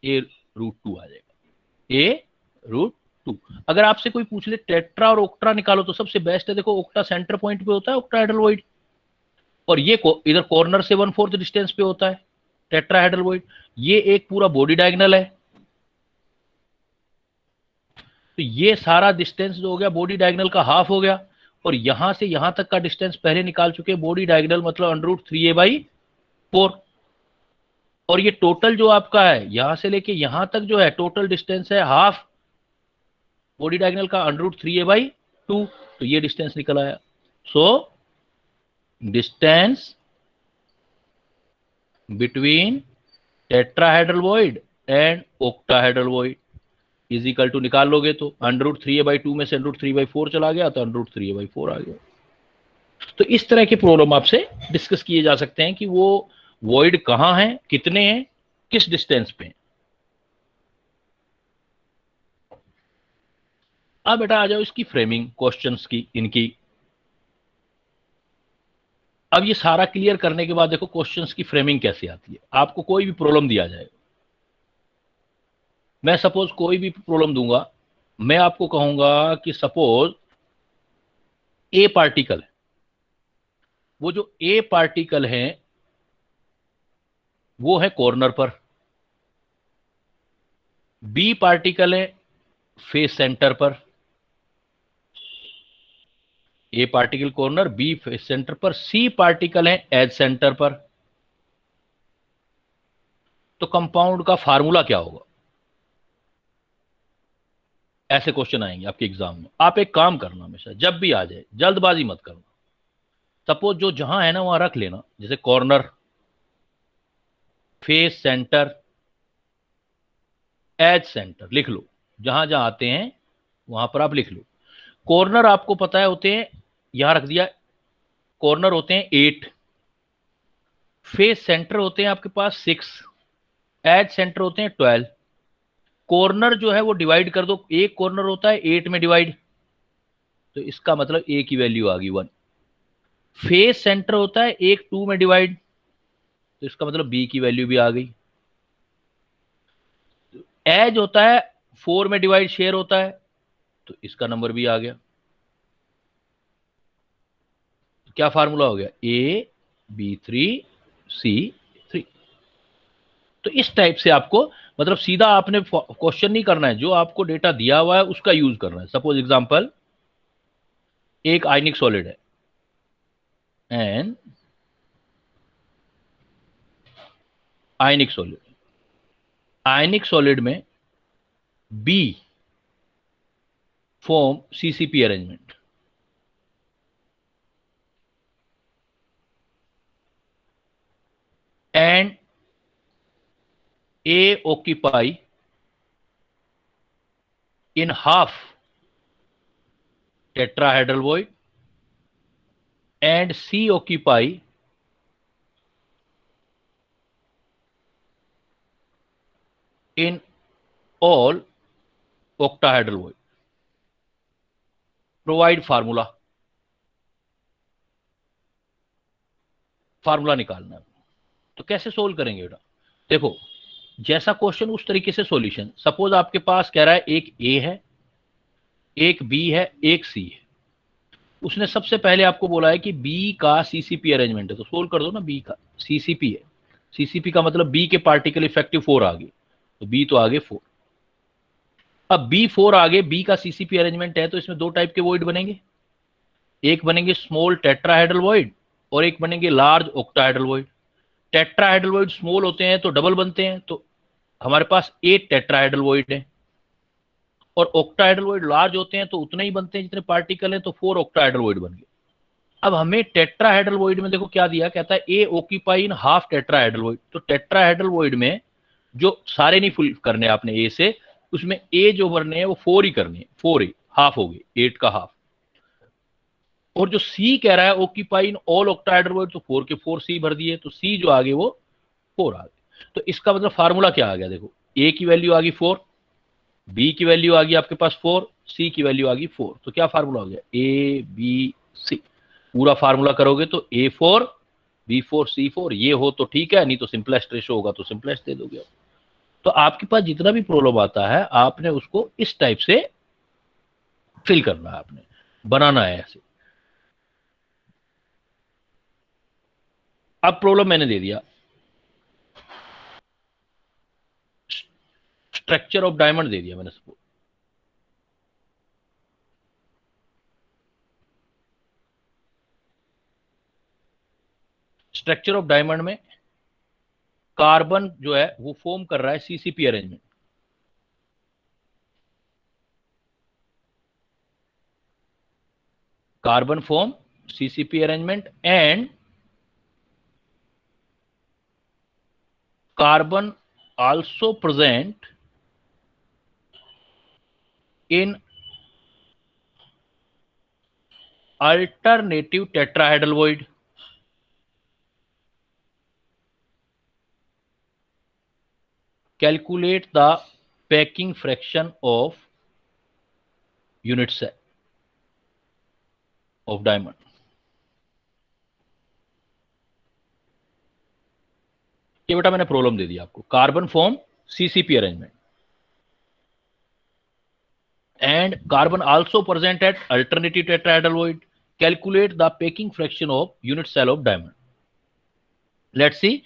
a√2 आ जाएगा, a√2। अगर आपसे कोई पूछ ले टेट्रा और ऑक्टा निकालो, तो सबसे बेस्ट है, देखो ऑक्टा सेंटर पॉइंट पे होता है ऑक्टाहेड्रल वॉइड, और ये इधर कॉर्नर से 1/4 डिस्टेंस पे होता है टेट्राहेड्रल वॉइड। ये एक पूरा बॉडी डायगोनल है, तो ये सारा डिस्टेंस जो हो गया बॉडी डायगोनल का हाफ हो गया। और यहां से यहां तक का डिस्टेंस पहले निकाल चुके, बॉडी डायगोनल मतलब √3a/4। और ये टोटल जो आपका है यहां से लेके यहां तक जो है टोटल डिस्टेंस है हाफ बॉडी डायगोनल का √3a/2। तो ये डिस्टेंस निकल आया। So distance between tetrahedral void and octahedral void is equal to, निकाल लोगे तो √3a/2 में से √3/4 चला गया, तो √3a/4 आ गया। तो इस तरह के प्रॉब्लम आपसे डिस्कस किए जा सकते हैं कि वो वॉइड कहां है, कितने हैं, किस डिस्टेंस पे। अब बेटा आ जाओ इसकी फ्रेमिंग क्वेश्चंस की इनकी। अब ये सारा क्लियर करने के बाद देखो क्वेश्चंस की फ्रेमिंग कैसे आती है। आपको कोई भी प्रॉब्लम दिया जाए, मैं सपोज कोई भी प्रॉब्लम दूंगा, मैं आपको कहूंगा कि सपोज ए पार्टिकल है, वो जो ए पार्टिकल है वो है कॉर्नर पर, बी पार्टिकल है फेस सेंटर पर, A particle corner, B face centre पर, सी पार्टिकल है एज सेंटर पर। तो कंपाउंड का फार्मूला क्या होगा, ऐसे क्वेश्चन आएंगे आपके एग्जाम में। आप एक काम करना, हमेशा जब भी आ जाए जल्दबाजी मत करना। सपोज जो जहां है ना वहां रख लेना, जैसे corner, face centre, edge centre लिख लो। जहां जहां आते हैं वहां पर आप लिख लो। कॉर्नर आपको पता है होते हैं, यहां रख दिया, कॉर्नर होते हैं 8, फेस सेंटर होते हैं आपके पास 6, एज सेंटर होते हैं 12। कॉर्नर जो है वो डिवाइड कर दो, एक कॉर्नर होता है 8 में डिवाइड, तो इसका मतलब ए की वैल्यू आ गई 1। फेस सेंटर होता है एक 2 में डिवाइड, तो इसका मतलब बी की वैल्यू भी आ गई। एज होता है 4 में डिवाइड शेयर होता है, तो इसका नंबर भी आ गया। तो क्या फार्मूला हो गया, AB3C3। तो इस टाइप से आपको मतलब सीधा आपने क्वेश्चन नहीं करना है, जो आपको डेटा दिया हुआ है उसका यूज करना है। सपोज एग्जांपल, एक आयनिक सॉलिड है एंड आयनिक सॉलिड में B form CCP arrangement, and A occupy in half tetrahedral void and C occupy in all octahedral void. Provide formula. Formula निकालना है। तो कैसे सोल्व करेंगे बेटा? देखो, जैसा क्वेश्चन उस तरीके से सॉल्यूशन। सपोज आपके पास कह रहा है एक ए है, एक बी है, एक सी है। उसने सबसे पहले आपको बोला है कि बी का सीसीपी अरेंजमेंट है, तो सोल्व कर दो ना। बी का सीसीपी है, सीसीपी का मतलब बी के पार्टिकल इफेक्टिव 4 आ गए, तो बी तो आगे 4। अब बी 4 आगे, बी का सीसीपी अरेंजमेंट है, तो इसमें दो टाइप के वॉइड बनेंगे। एक बनेंगे स्मॉल टेट्राहेड्रल वॉइड और एक बनेंगे large octahedral void. Tetrahedral void small होते हैं तो डबल बनते हैं, तो हमारे पास 8 टेट्राहेड्रल वॉइड है। और ऑक्टाहेड्रल वॉइड लार्ज होते हैं तो उतने ही बनते हैं जितने पार्टिकल हैं, तो 4 ऑक्टाहेड्रल वॉइड बन गए। अब हमें टेट्राहेड्रल वॉइड में देखो क्या दिया, कहता है ए occupy in half tetrahedral void. तो टेट्राहेड्रल वॉइड में जो सारे नहीं फुल करने आपने ए से, उसमें ए जो भरने हैं वो 4 ही करने हैं। 4 ही हाफ हो गए, 8 का हाफ। और जो सी कह रहा है occupy in all octahedral void, तो 4 के 4 सी भर दिए, तो सी जो आगे वो 4 आ गए। तो इसका मतलब फार्मूला क्या आ गया? देखो, ए की वैल्यू आ गई 4, बी की वैल्यू आ गई आपके पास 4, सी की वैल्यू आ गई 4। तो क्या फार्मूला हो गया? A B C. पूरा फार्मूला करोगे तो A4 B4 C4 ये हो तो ठीक है, नहीं तो सिंपलेस्ट रेशो होगा तो सिंपलेस्ट दे दोगे। तो आपके पास जितना भी प्रॉब्लम आता है आपने उसको इस टाइप से फिल करना है, आपने बनाना है ऐसे। अब प्रॉब्लम मैंने दे दिया, स्ट्रक्चर ऑफ डायमंड दे दिया मैंने सपोज। स्ट्रक्चर ऑफ डायमंड में कार्बन जो है वो फॉर्म कर रहा है CCP arrangement. Carbon form CCP arrangement and carbon also present in alternative tetrahedral void. Calculate the packing fraction of unit cell of diamond. ये बेटा मैंने प्रॉब्लम दे दिया आपको। Carbon form CCP arrangement and carbon also present at alternative tetrahedral void. Calculate the packing fraction of unit cell of diamond. Let's see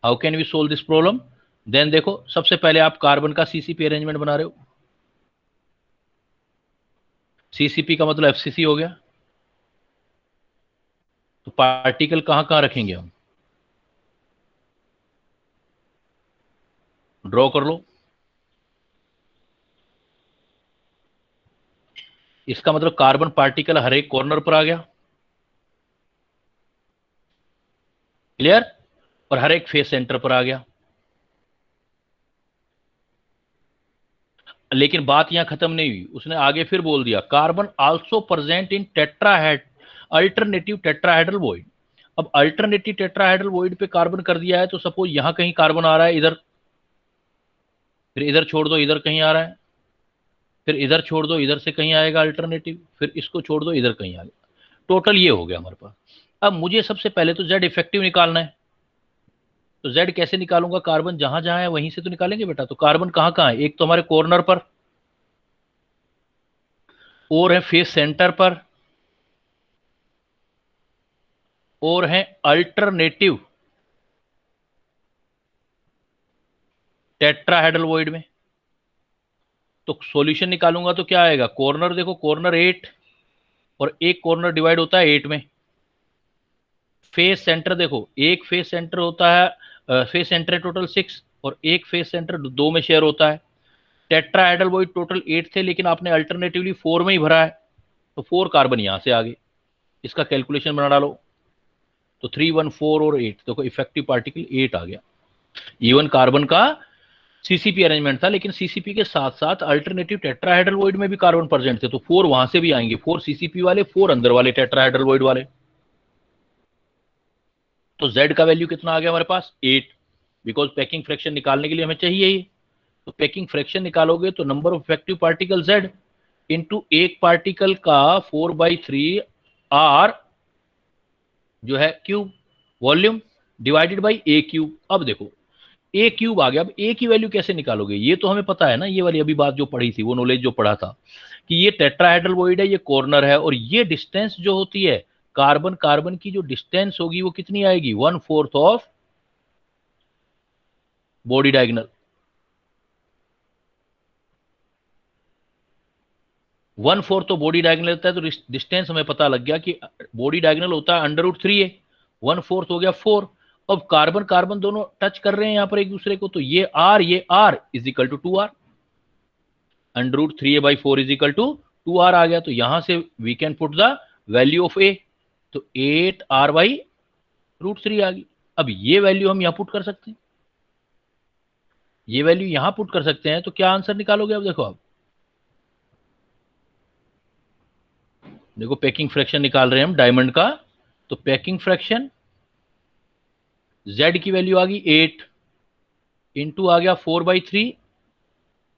how can we solve this problem. Then देखो, सबसे पहले आप carbon का CCP arrangement बना रहे हो। CCP का मतलब एफसीसी हो गया। तो पार्टिकल कहां कहां रखेंगे हम? ड्रॉ कर लो। इसका मतलब कार्बन पार्टिकल हर एक कॉर्नर पर आ गया, क्लियर, और हर एक फेस सेंटर पर आ गया। लेकिन बात यहां खत्म नहीं हुई, उसने आगे फिर बोल दिया carbon also present in tetrahed alternative tetrahedral void. अब अल्टरनेटिव टेट्राहेड्रल वॉइड पे कार्बन कर दिया है, तो सपोज यहां कहीं कार्बन आ रहा है, इधर, फिर इधर छोड़ दो, इधर कहीं आ रहा है, फिर इधर छोड़ दो, इधर से कहीं आएगा अल्टरनेटिव, फिर इसको छोड़ दो, इधर कहीं आएगा। टोटल ये हो गया हमारे पास। अब मुझे सबसे पहले तो जेड इफेक्टिव निकालना है। तो जेड कैसे निकालूंगा? कार्बन जहां जहां है वहीं से तो निकालेंगे बेटा। तो कार्बन कहां कहां है? एक तो हमारे कॉर्नर पर, और है फेस सेंटर पर, और है अल्टरनेटिव टेट्राहेड्रल वॉइड में। तो सॉल्यूशन निकालूंगा तो क्या आएगा? कॉर्नर देखो, कॉर्नर 8 और एक कॉर्नर डिवाइड होता है 8 में। फेस सेंटर देखो, एक फेस सेंटर होता है, फेस सेंटर है टोटल 6 और एक फेस सेंटर 2 में शेयर होता है। टेट्राहेड्रल वॉइड टोटल 8 थे, लेकिन आपने अल्टरनेटिवली 4 में ही भरा है, तो 4 कार्बन यहां से आ गए। इसका कैलकुलेशन बना डालो, तो 3 1 4 और 8, देखो इफेक्टिव पार्टिकल 8 आ गया। इवन कार्बन का सीसीपी अरेंजमेंट था, लेकिन सीसीपी के साथ साथ अल्टरनेटिव टेट्राहेड्रल वॉइड में भी कार्बन प्रेजेंट थे, तो 4 वहां से भी आएंगे, 4 सीसीपी वाले, 4 अंदर वाले टेट्राहेड्रल वॉइड वाले। तो Z का वैल्यू कितना आ गया हमारे पास? 8, बिकॉज पैकिंग फ्रैक्शन निकालने के लिए हमें चाहिए ही। तो पैकिंग फ्रैक्शन निकालोगे तो number of effective particle Z into एक पार्टिकल का 4/3 R जो है cube, volume divided by A cube. अब देखो ए क्यूब आ गया, अब ए की वैल्यू कैसे निकालोगे, ये तो हमें पता है ना, ये वाली अभी बात जो पढ़ी थी, वो नॉलेज जो पढ़ा था कि ये टेट्राहेड्रल वॉइड है, ये कॉर्नर है, और ये डिस्टेंस जो होती है कार्बन कार्बन की जो डिस्टेंस होगी वो कितनी आएगी, 1/4 ऑफ बॉडी डायगोनल। 1/4 तो बॉडी डायगोनल होता है, तो डिस्टेंस हमें पता लग गया कि बॉडी डायगोनल होता है √3 है, 1/4 हो गया 4। अब कार्बन कार्बन दोनों टच कर रहे हैं यहां पर एक दूसरे को, तो ये R is equal to 2R, √3a/4 is equal to 2R आ गया। तो यहां से we can put the value of A, तो 8R/√3 आ गई। अब ये वैल्यू हम यहां पुट कर सकते हैं, ये वैल्यू यहां पुट कर सकते हैं, तो क्या आंसर निकालोगे। अब देखो, अब देखो पैकिंग फ्रैक्शन निकाल रहे हैं हम डायमंड का, तो पैकिंग फ्रैक्शन Z की वैल्यू आ गई 8 इंटू आ गया 4/3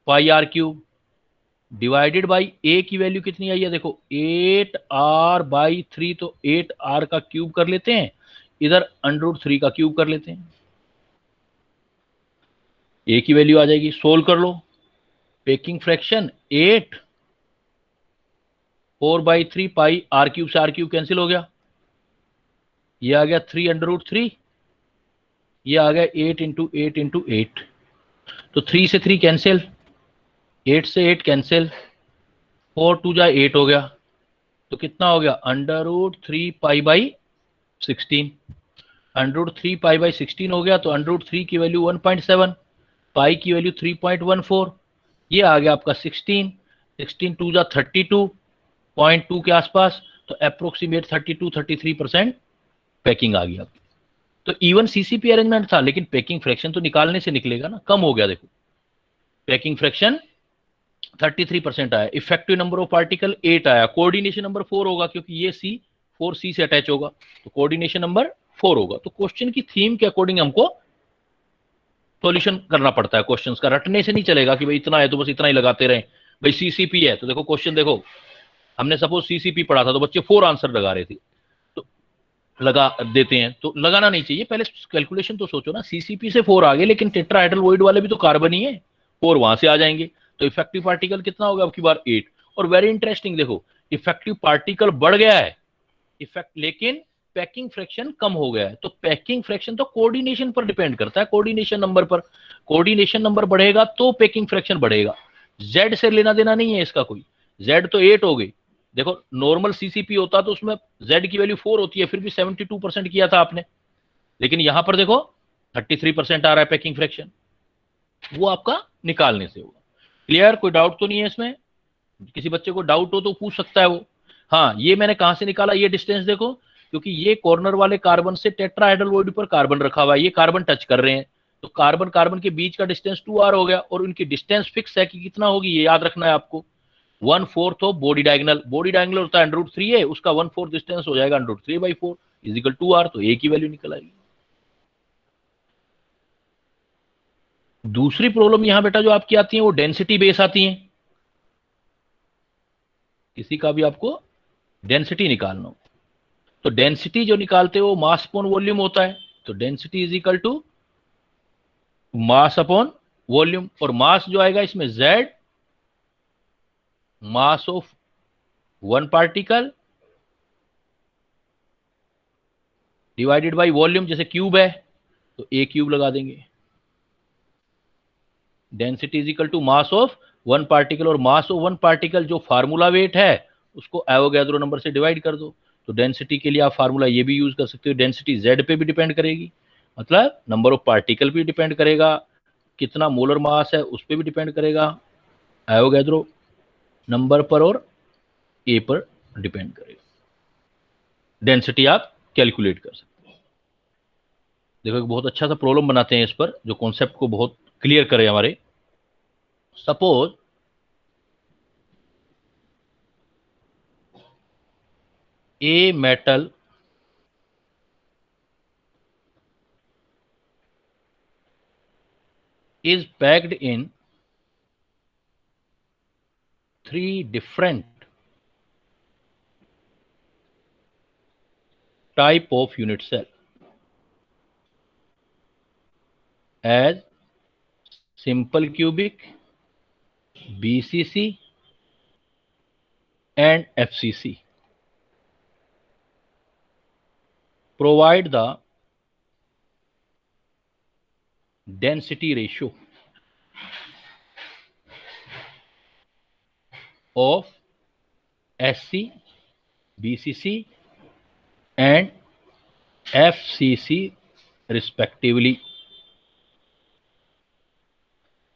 πr³ डिवाइडेड बाई ए की वैल्यू कितनी आई है, देखो 8R/3, तो 8R का क्यूब कर लेते हैं, इधर √3 का क्यूब कर लेते हैं, ए की वैल्यू आ जाएगी। सोल्व कर लो, पैकिंग फ्रैक्शन 8 4/3 πr³ से r³ कैंसिल हो गया, ये आ गया 3√3, ये आ गया 8 इंटू 8 इंटू 8, तो 3 से 3 कैंसिल, 8 से 8 कैंसिल, 4 2 जा 8 हो गया, तो कितना हो गया √3 π/16, √3 π/16 हो गया, तो √3 की वैल्यू 1.7, पाई की वैल्यू 3.14, ये आ गया आपका 16, 16 2 जा 32.2 के आसपास, तो अप्रोक्सीमेट 32-33% पैकिंग आ गई आपकी। तो इवन सीसीपी अरेंजमेंट था, लेकिन पैकिंग फ्रैक्शन तो निकालने से निकलेगा ना, कम हो गया। देखो पैकिंग फ्रैक्शन 33% आया, इफेक्टिव नंबर ऑफ पार्टिकल 8 आया, कोऑर्डिनेशन नंबर 4 होगा, क्योंकि ये सी 4C से अटैच होगा, तो कोऑर्डिनेशन नंबर 4 होगा। तो क्वेश्चन की थीम के अकॉर्डिंग हमको सॉल्यूशन करना पड़ता है, क्वेश्चंस का रटने से नहीं चलेगा कि भाई इतना है तो बस इतना ही लगाते रहे। भाई सीसीपी है तो देखो क्वेश्चन, देखो हमने सपोज सीसीपी पढ़ा था, तो बच्चे 4 आंसर लगा रहे थे, तो लगा देते हैं, तो लगाना नहीं चाहिए, पहले कैलकुलेशन तो सोचो ना। सीसीपी से 4 आ गए, लेकिन टेट्राहेड्रल वॉइड वाले भी तो कार्बन ही है, 4 वहां से आ जाएंगे, तो इफेक्टिव पार्टिकल कितना होगा अब की बार 8। और वेरी इंटरेस्टिंग, देखो इफेक्टिव पार्टिकल बढ़ गया है इफेक्ट, लेकिन पैकिंग फ्रैक्शन कम हो गया है। तो पैकिंग फ्रैक्शन तो कोऑर्डिनेशन पर डिपेंड करता है, कोऑर्डिनेशन नंबर पर, कोऑर्डिनेशन नंबर बढ़ेगा तो पैकिंग फ्रैक्शन बढ़ेगा, जेड से लेना देना नहीं है इसका कोई। जेड तो 8 हो गई, देखो नॉर्मल सीसीपी होता तो उसमें जेड की वैल्यू 4 होती है, फिर भी 72% किया था आपने, लेकिन यहां पर देखो 33% आ रहा है पैकिंग फ्रैक्शन, वो आपका निकालने से होगा। क्लियर, कोई डाउट तो नहीं है इसमें, किसी बच्चे को डाउट हो तो पूछ सकता है वो। हाँ, ये मैंने कहां से निकाला, ये डिस्टेंस देखो, क्योंकि ये कॉर्नर वाले कार्बन से टेट्राहेड्रल वॉइड पर कार्बन रखा हुआ है, ये कार्बन टच कर रहे हैं, तो कार्बन कार्बन के बीच का डिस्टेंस 2R हो गया, और उनकी डिस्टेंस फिक्स है कि कितना होगी, ये याद रखना है आपको, 1/4 of body diagonal. Body diagonal होता है √3 है, उसका 1/4 डिस्टेंस हो जाएगा √3/4 इज इक्वल 2R, तो ए की वैल्यू निकल आएगी। दूसरी प्रॉब्लम यहां बेटा जो आपकी आती है वो डेंसिटी बेस आती है, किसी का भी आपको डेंसिटी निकालना हो, तो डेंसिटी जो निकालते हो मास अपॉन वॉल्यूम होता है, तो density is equal to mass upon volume, और मास जो आएगा इसमें Z, mass of one particle divided by volume, जैसे क्यूब है तो A³ लगा देंगे, density is equal to mass of one particle, और मास ऑफ वन पार्टिकल जो फार्मूला वेट है उसको एवोगैड्रो नंबर से डिवाइड कर दो। तो डेंसिटी के लिए आप फार्मूला ये भी यूज कर सकते हो, डेंसिटी Z पे भी डिपेंड करेगी, मतलब नंबर ऑफ पार्टिकल भी डिपेंड करेगा, कितना मोलर मास है उस पर भी डिपेंड करेगा, एवोगैड्रो नंबर पर और ए पर डिपेंड करेगा, डेंसिटी आप कैलकुलेट कर सकते हो। देखो एक बहुत अच्छा सा प्रॉब्लम बनाते हैं इस पर, जो कॉन्सेप्ट को बहुत क्लियर करे हमारे। Suppose a metal is packed in 3 different type of unit cell. as simple cubic, BCC and FCC. Provide the density ratio of SC, BCC and FCC respectively.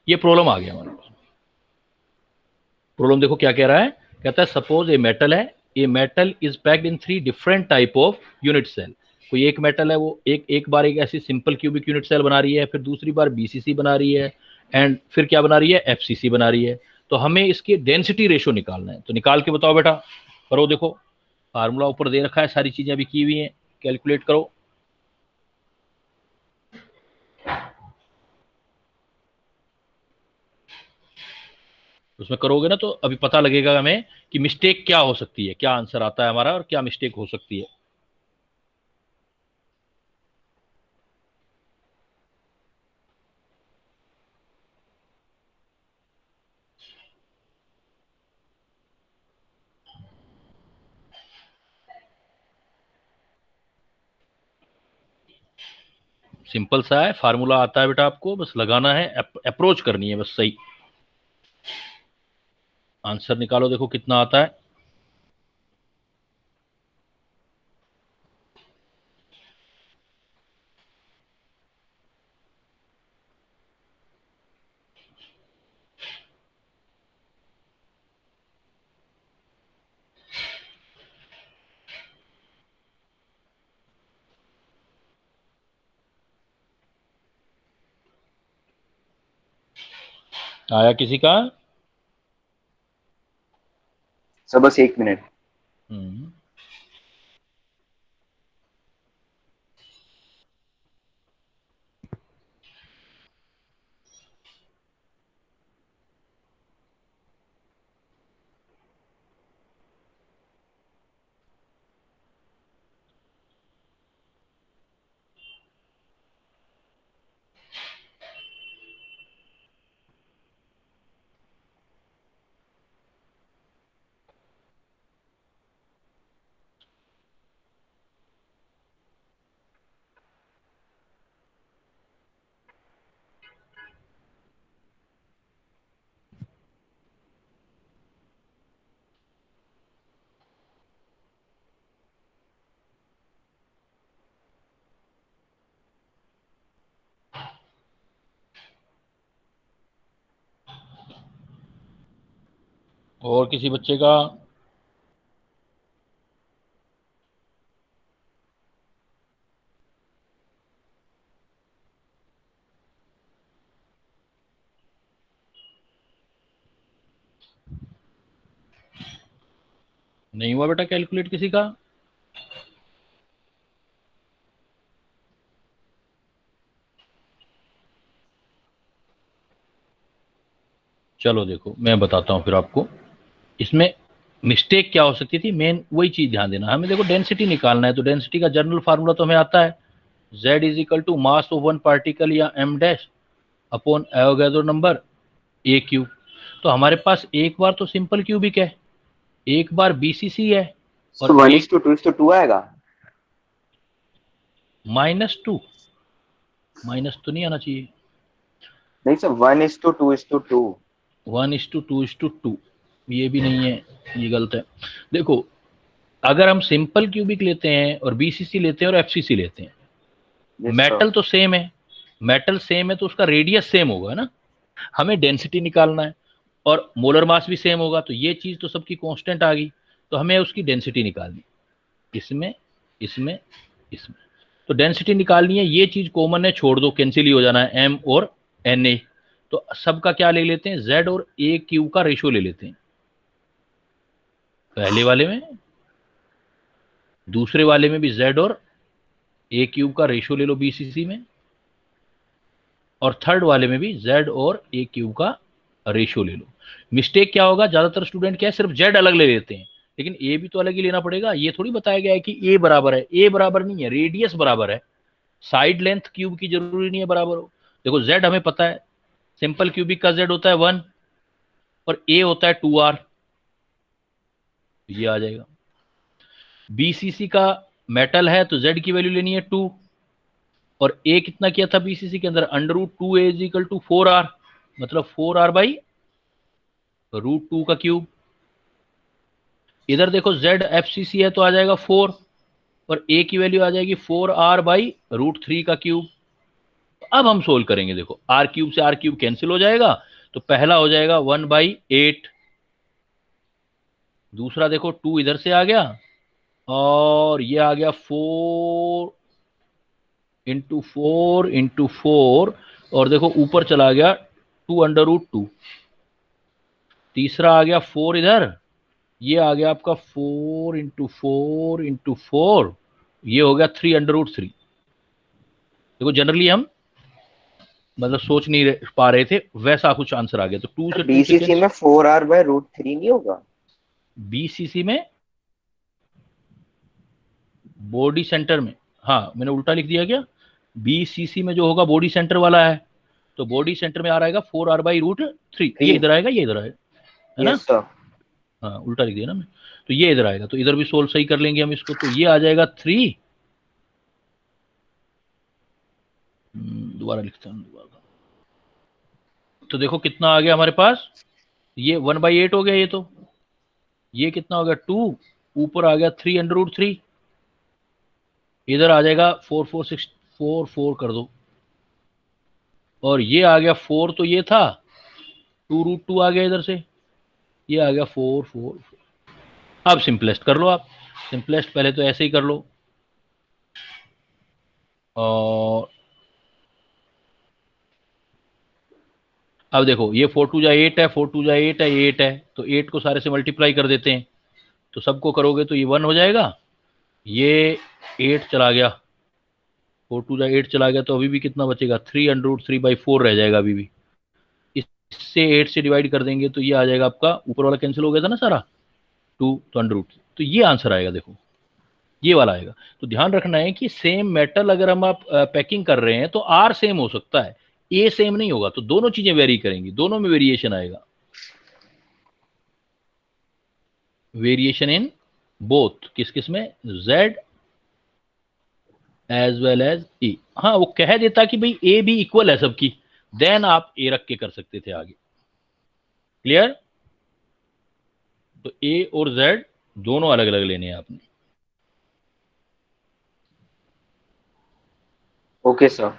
ये प्रॉब्लम आ गया हमारे पास। प्रॉब्लम देखो क्या कह रहा है, कहता है सपोज ए मेटल है, a metal is packed in 3 different type of unit cell. कोई एक मेटल है, वो एक बार एक ऐसी सिंपल क्यूबिक यूनिट सेल बना रही है, फिर दूसरी बार बीसीसी बना रही है, एंड फिर क्या बना रही है, एफसीसी बना रही है। तो हमें इसकी डेंसिटी रेशो निकालना है। तो निकाल के बताओ बेटा, करो। देखो फार्मूला ऊपर दे रखा है, सारी चीजें अभी की हुई हैं, कैलकुलेट करो। उसमें करोगे ना तो अभी पता लगेगा हमें कि मिस्टेक क्या हो सकती है, क्या आंसर आता है हमारा और क्या मिस्टेक हो सकती है। सिंपल सा है, फार्मूला आता है बेटा, आपको बस लगाना है, अप्रोच करनी है बस सही। आंसर निकालो, देखो कितना आता है। आया किसी का? सर बस 1 मिनट। और किसी बच्चे का? नहीं हुआ बेटा कैलकुलेट किसी का? चलो देखो मैं बताता हूं फिर आपको इसमें मिस्टेक क्या हो सकती थी। मेन वही चीज ध्यान देना, हमें देखो डेंसिटी निकालना है। तो डेंसिटी का जनरल फार्मूला तो हमें आता है, z is equal to mass of one particle या m dash upon Avogadro number a cube. तो हमारे पास एक बार तो सिंपल क्यूबिक है, एक बार बीसीसी है, तो और एक 1:2:2 आएगा। -2 माइनस तो नहीं आना चाहिए। नहीं सर 1:2:2 1:2:2 ये भी नहीं है, ये गलत है। देखो अगर हम सिंपल क्यूबिक लेते हैं और बीसीसी लेते हैं और एफसीसी लेते हैं, Yes, मेटल sir. तो सेम है, मेटल सेम है तो उसका रेडियस सेम होगा ना। हमें डेंसिटी निकालना है और मोलर मास भी सेम होगा, तो ये चीज तो सबकी कांस्टेंट आ गई। तो हमें उसकी डेंसिटी निकालनी, इसमें इसमें इसमें। तो डेंसिटी निकालनी है, ये चीज कॉमन है, छोड़ दो, कैंसिल ही हो जाना है, एम और एन ए। तो सबका क्या ले लेते हैं, जेड और ए क्यू का रेशियो ले लेते हैं पहले वाले में, दूसरे वाले में भी जेड और ए क्यूब का रेशियो ले लो बीसीसी में, और थर्ड वाले में भी जेड और ए क्यूब का रेशियो ले लो। मिस्टेक क्या होगा, ज्यादातर स्टूडेंट क्या है, सिर्फ जेड अलग ले लेते हैं, लेकिन ए भी तो अलग ही लेना पड़ेगा। ये थोड़ी बताया गया है कि ए बराबर है, ए बराबर नहीं है, रेडियस बराबर है। साइड लेंथ क्यूब की जरूरी नहीं है बराबर हो। देखो z हमें पता है, सिंपल क्यूबिक का z होता है 1 और a होता है 2r, ये आ जाएगा। बीसीसी का मेटल है तो z की वैल्यू लेनी है 2, और a कितना किया था बीसीसी के अंदर, √2a is equal to 4r, मतलब 4r बाई √2 का क्यूब। इधर देखो z एफसीसी है तो आ जाएगा 4, और a की वैल्यू आ जाएगी 4r बाई √3 का क्यूब। अब हम सोल्व करेंगे, देखो r क्यूब से r क्यूब कैंसिल हो जाएगा, तो पहला हो जाएगा 1/8, दूसरा देखो 2 इधर से आ गया, और ये आ गया 4 इंटू 4 इंटू 4, और देखो ऊपर चला गया 2 √2, तीसरा आ गया 4 इधर, ये आ गया आपका 4 इंटू 4 इंटू 4, ये हो गया 3 √3। देखो जनरली हम मतलब सोच नहीं पा रहे थे, वैसा कुछ आंसर आ गया, तो 2 से 2 बीसीसी में 4r/√3 नहीं होगा? बीसीसी में बॉडी सेंटर में, हाँ मैंने उल्टा लिख दिया क्या, बीसीसी में जो होगा बॉडी सेंटर वाला है, तो बॉडी सेंटर में आ रहेगा 4r/√3, ये इधर आएगा, ये इधर आएगा, है ना? हाँ उल्टा लिख दिया ना मैं, तो ये इधर आएगा, तो इधर भी सोल्व सही कर लेंगे हम इसको, तो ये आ जाएगा 3, दोबारा लिखता हूँ दोबारा। तो देखो कितना आ गया हमारे पास, ये 1/8 हो गया, ये तो ये कितना हो गया 2, ऊपर आ गया 3 √3, इधर आ जाएगा 4 4 6 4 4 कर दो, और ये आ गया 4, तो ये था 2 √2 आ गया इधर से, ये आ गया 4 4 4। अब सिंपलेस्ट कर लो आप, सिंपलेस्ट पहले तो ऐसे ही कर लो, और अब देखो ये 4 2 जा 8 है, 4 2 जा 8 है, 8 है, तो 8 को सारे से मल्टीप्लाई कर देते हैं, तो सबको करोगे तो ये 1 हो जाएगा, ये 8 चला गया, 4 2 जा 8 चला गया, तो अभी भी कितना बचेगा, 3 √3/4 रह जाएगा अभी भी। इससे 8 से डिवाइड कर देंगे तो ये आ जाएगा आपका, ऊपर वाला कैंसिल हो गया था ना सारा, 2 तो √3, तो ये आंसर आएगा, देखो ये वाला आएगा। तो ध्यान रखना है कि सेम मेटल अगर हम आप पैकिंग कर रहे हैं तो आर सेम हो सकता है, ए सेम नहीं होगा, तो दोनों चीजें वेरी करेंगी, दोनों में वेरिएशन आएगा, वेरिएशन इन बोथ, किस किस में, Z as well as a. हाँ वो कह देता कि भाई ए भी इक्वल है सबकी, देन आप ए रख के कर सकते थे आगे, क्लियर? तो ए और जेड दोनों अलग अलग लेने हैं आपने। Okay sir.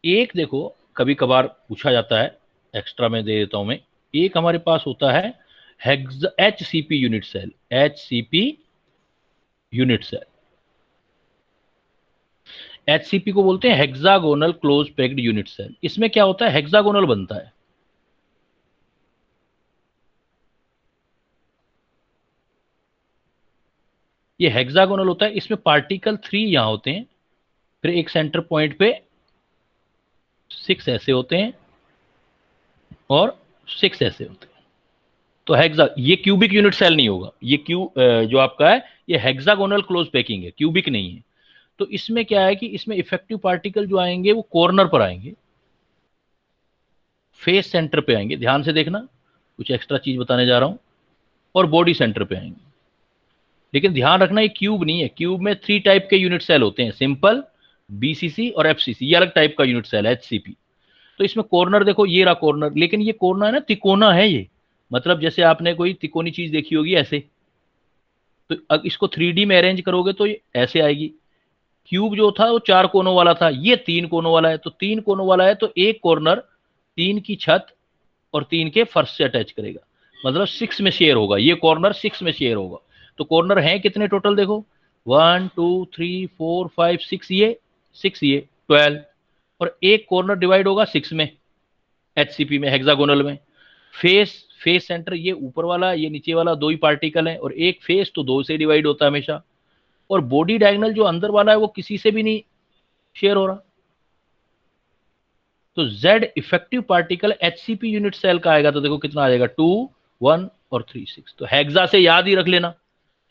एक देखो कभी कभार पूछा जाता है, एक्स्ट्रा में दे देता हूं मैं, एक हमारे पास होता है HCP unit cell, HCP unit cell, HCP को बोलते हैं hexagonal close packed unit cell. इसमें क्या होता है, हेक्सागोनल बनता है, ये हेक्सागोनल होता है, इसमें पार्टिकल 3 यहां होते हैं, फिर एक सेंटर पॉइंट पे 6 ऐसे होते हैं, और 6 ऐसे होते हैं, तो हेक्सा, ये क्यूबिक यूनिट सेल नहीं होगा, ये जो आपका है ये हेक्सागोनल क्लोज पैकिंग है, क्यूबिक नहीं है। तो इसमें क्या है कि इसमें इफेक्टिव पार्टिकल जो आएंगे वो कॉर्नर पर आएंगे, फेस सेंटर पे आएंगे, ध्यान से देखना कुछ एक्स्ट्रा चीज बताने जा रहा हूं, और बॉडी सेंटर पे आएंगे। लेकिन ध्यान रखना ये क्यूब नहीं है, क्यूब में 3 टाइप के यूनिट सेल होते हैं, सिंपल, बीसीसी और एफसीसी, ये अलग टाइप का यूनिट सेल है एचसीपी। तो इसमें कॉर्नर देखो, ये रहा कॉर्नर, लेकिन ये कॉर्नर है ना तिकोना है, ये मतलब जैसे आपने कोई तिकोनी चीज देखी होगी ऐसे, तो अब इसको 3D में अरेंज करोगे तो ये ऐसे आएगी। क्यूब जो था वो 4 कोनों वाला था, ये 3 कोनों वाला है, तो 3 कोनों वाला है तो एक कॉर्नर 3 की छत और 3 के फर्श से अटैच करेगा, मतलब 6 में शेयर होगा, ये कॉर्नर 6 में शेयर होगा। तो कॉर्नर हैं कितने टोटल, देखो 1 2 3 4 5 6, ये 6, ये 12, और एक कॉर्नर डिवाइड होगा 6 में, एचसीपी में, हेक्सागोनल में। फेस सेंटर ये ऊपर वाला, ये नीचे वाला, 2 ही पार्टिकल है, और एक फेस तो 2 से डिवाइड होता है हमेशा, और बॉडी डायगोनल जो अंदर वाला है वो किसी से भी नहीं शेयर हो रहा। तो Z effective particle HCP unit cell का आएगा, तो देखो कितना आ जाएगा, 2 1 और 3 6। तो हेक्सा से याद ही रख लेना,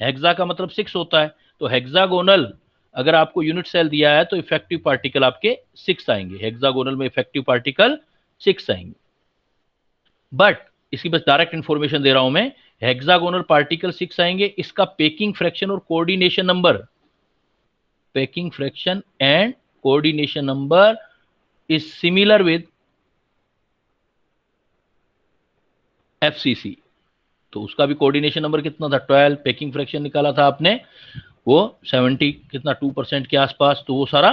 हेक्सा का मतलब 6 होता है, तो हेक्सागोनल अगर आपको यूनिट सेल दिया है तो इफेक्टिव पार्टिकल आपके 6 आएंगे, हेक्सागोनल में इफेक्टिव पार्टिकल 6 आएंगे। बट इसकी बस डायरेक्ट इंफॉर्मेशन दे रहा हूं मैं, हेक्सागोनल पार्टिकल 6 आएंगे, इसका पेकिंग फ्रैक्शन और coordination number, packing fraction and coordination number is similar with FCC. तो उसका भी कोऑर्डिनेशन नंबर कितना था 12, पैकिंग फ्रैक्शन निकाला था आपने वो 70 कितना 2% के आसपास, तो वो सारा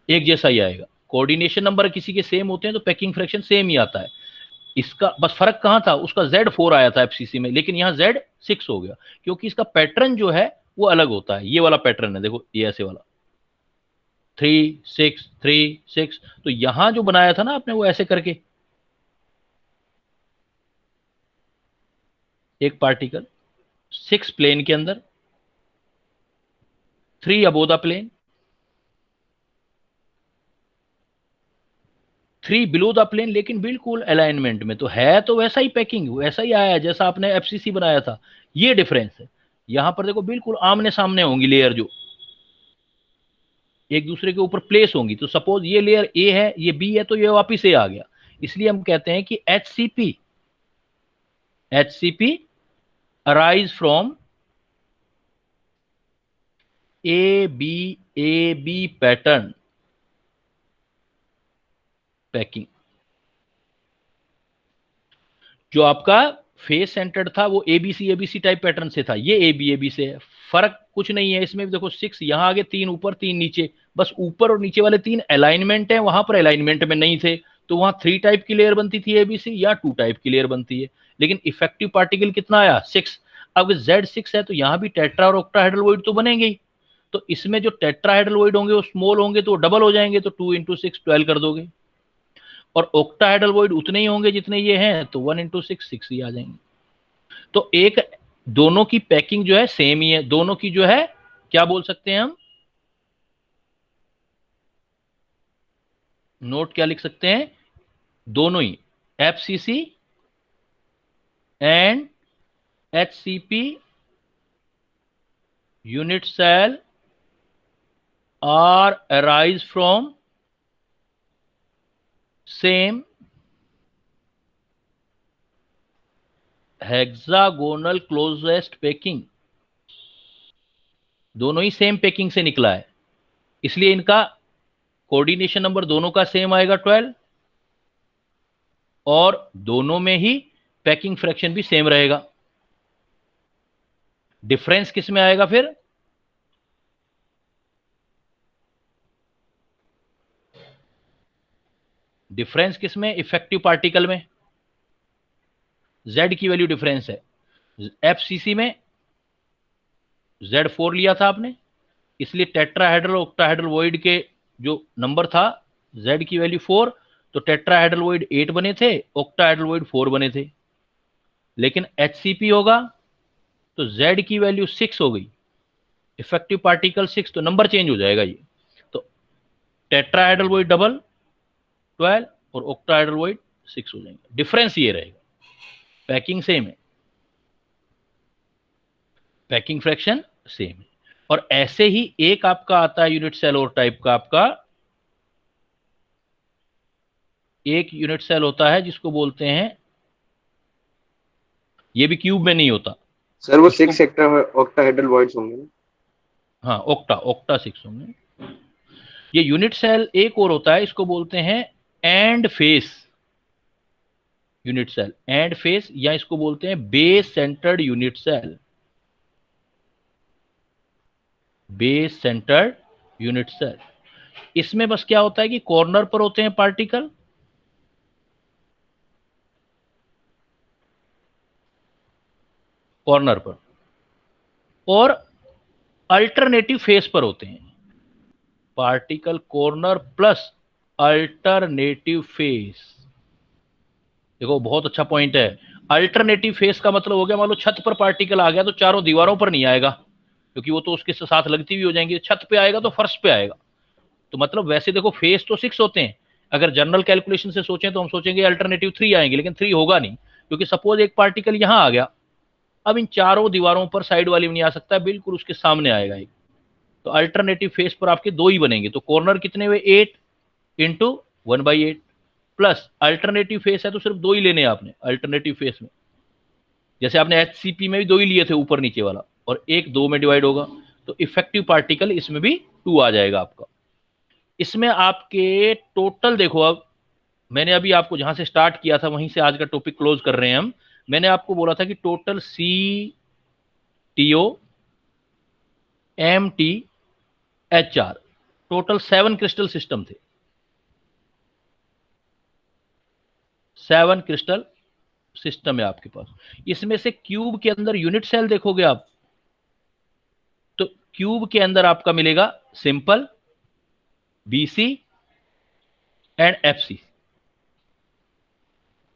एक जैसा ही आएगा। कोऑर्डिनेशन नंबर किसी के सेम होते हैं तो पैकिंग फ्रैक्शन सेम ही आता है। इसका बस फर्क कहां था, उसका Z4 आया था एफसीसी में, लेकिन यहां Z6 हो गया क्योंकि इसका पैटर्न जो है वो अलग होता है। ये वाला पैटर्न है, देखो ये ऐसे वाला 3 6 3 6, तो यहां जो बनाया था ना आपने वो ऐसे करके एक पार्टिकल 6 प्लेन के अंदर, 3 above the plane, 3 below the plane, लेकिन बिल्कुल अलाइनमेंट में। तो है तो वैसा ही पैकिंग, वैसा ही आया जैसा आपने एफसीसी बनाया था। ये डिफरेंस है। यहां पर देखो बिल्कुल आमने सामने होंगी लेयर, जो एक दूसरे के ऊपर प्लेस होंगी। तो सपोज ये लेयर ए है, ये बी है, तो ये वापिस ए आ गया। इसलिए हम कहते हैं कि HCP arise from A B pattern packing. जो आपका फेस सेंटर्ड था वो एबीसी टाइप पैटर्न से था, ये एबी से है। फर्क कुछ नहीं है इसमें भी, देखो 6 यहां आगे, 3 ऊपर 3 नीचे, बस ऊपर और नीचे वाले 3 अलाइनमेंट है, वहां पर अलाइनमेंट में नहीं थे, तो वहां 3 टाइप की लेयर बनती थी एबीसी, या 2 टाइप की लेयर बनती है। लेकिन इफेक्टिव पार्टिकल कितना आया 6। अब Z6 है तो यहां भी टेट्रा और ऑक्टाहेड्रल वॉइड तो बनेंगे ही। तो इसमें जो टेट्राहेड्रल वॉइड होंगे वो स्मॉल होंगे तो डबल हो जाएंगे, तो 2 × 6 12 कर दोगे, और ऑक्टाहेड्रल वॉइड उतने ही होंगे जितने ये हैं, तो 1 × 6 6 ही आ जाएंगे। तो एक दोनों की पैकिंग जो है सेम ही है, दोनों की जो है क्या बोल सकते हैं हम, नोट क्या लिख सकते हैं, दोनों ही FCC and HCP unit cell are arise from same hexagonal closest packing. दोनों ही सेम पैकिंग से निकला है, इसलिए इनका कोऑर्डिनेशन नंबर दोनों का सेम आएगा 12, और दोनों में ही पैकिंग फ्रैक्शन भी सेम रहेगा। डिफरेंस किस में आएगा फिर, डिफरेंस किस में, इफेक्टिव पार्टिकल में। Z की वैल्यू डिफरेंस है, एफसीसी में Z4 लिया था आपने, इसलिए टेट्राहेड्रल ऑक्टाहेड्रल वॉइड के जो नंबर था Z की वैल्यू 4, तो टेट्राहेड्रल वॉइड 8 बने थे, ऑक्टाहेड्रल वॉइड 4 बने थे। लेकिन HCP होगा तो Z की वैल्यू 6 हो गई, इफेक्टिव पार्टिकल 6, तो नंबर चेंज हो जाएगा ये। तो टेट्राहेड्रल वॉइड डबल 12 और ऑक्टाहेड्रल वॉइड 6 हो जाएंगे। डिफरेंस ये रहेगा, पैकिंग सेम है, पैकिंग फ्रैक्शन सेम है। और ऐसे ही एक आपका आता है यूनिट सेल और टाइप का, आपका एक यूनिट सेल होता है जिसको बोलते हैं, ये भी क्यूब में नहीं होता सर, वो 6 ऑक्टाहेड्रल वॉइड्स होंगे। हाँ, ऑक्टा 6 होंगे। ये यूनिट सेल एक और होता है, इसको बोलते हैं end face unit cell, end face, या इसको बोलते हैं base centred unit cell, base centred unit cell. इसमें बस क्या होता है कि कॉर्नर पर होते हैं पार्टिकल, कॉर्नर पर, और अल्टरनेटिव फेस पर होते हैं particle, corner plus alternative face. देखो बहुत अच्छा पॉइंट है, अल्टरनेटिव फेस का मतलब हो गया, मान लो छत पर पार्टिकल आ गया तो चारों दीवारों पर नहीं आएगा, क्योंकि वो तो उसके साथ लगती भी हो जाएंगी। छत पे आएगा तो फर्श पे आएगा। तो मतलब वैसे देखो फेस तो 6 होते हैं, अगर जनरल कैलकुलेशन से सोचें तो हम सोचेंगे अल्टरनेटिव 3 आएंगे, लेकिन 3 होगा नहीं, क्योंकि सपोज एक पार्टिकल यहां आ गया, अब इन चारों दीवारों पर साइड वाली में नहीं आ सकता, बिल्कुल उसके सामने आएगा एक, तो अल्टरनेटिव फेस पर आपके 2 ही बनेंगे, तो कॉर्नर कितने हुए 8 इंटू 1/8 प्लस अल्टरनेटिव फेस है तो सिर्फ 2 ही लेने हैं आपने अल्टरनेटिव फेस में, जैसे आपने एचसीपी में भी 2 ही लिए थे ऊपर नीचे वाला, और 1 2 में डिवाइड होगा, तो इफेक्टिव पार्टिकल इसमें भी 2 आ जाएगा आपका। इसमें आपके टोटल देखो, अब मैंने अभी आपको जहां से स्टार्ट किया था वहीं से आज का टॉपिक क्लोज कर रहे हैं हम। मैंने आपको बोला था कि total CTO MTHR total 7 crystal system थे, 7 क्रिस्टल सिस्टम है आपके पास। इसमें से क्यूब के अंदर यूनिट सेल देखोगे आप, तो क्यूब के अंदर आपका मिलेगा simple, BC and FC,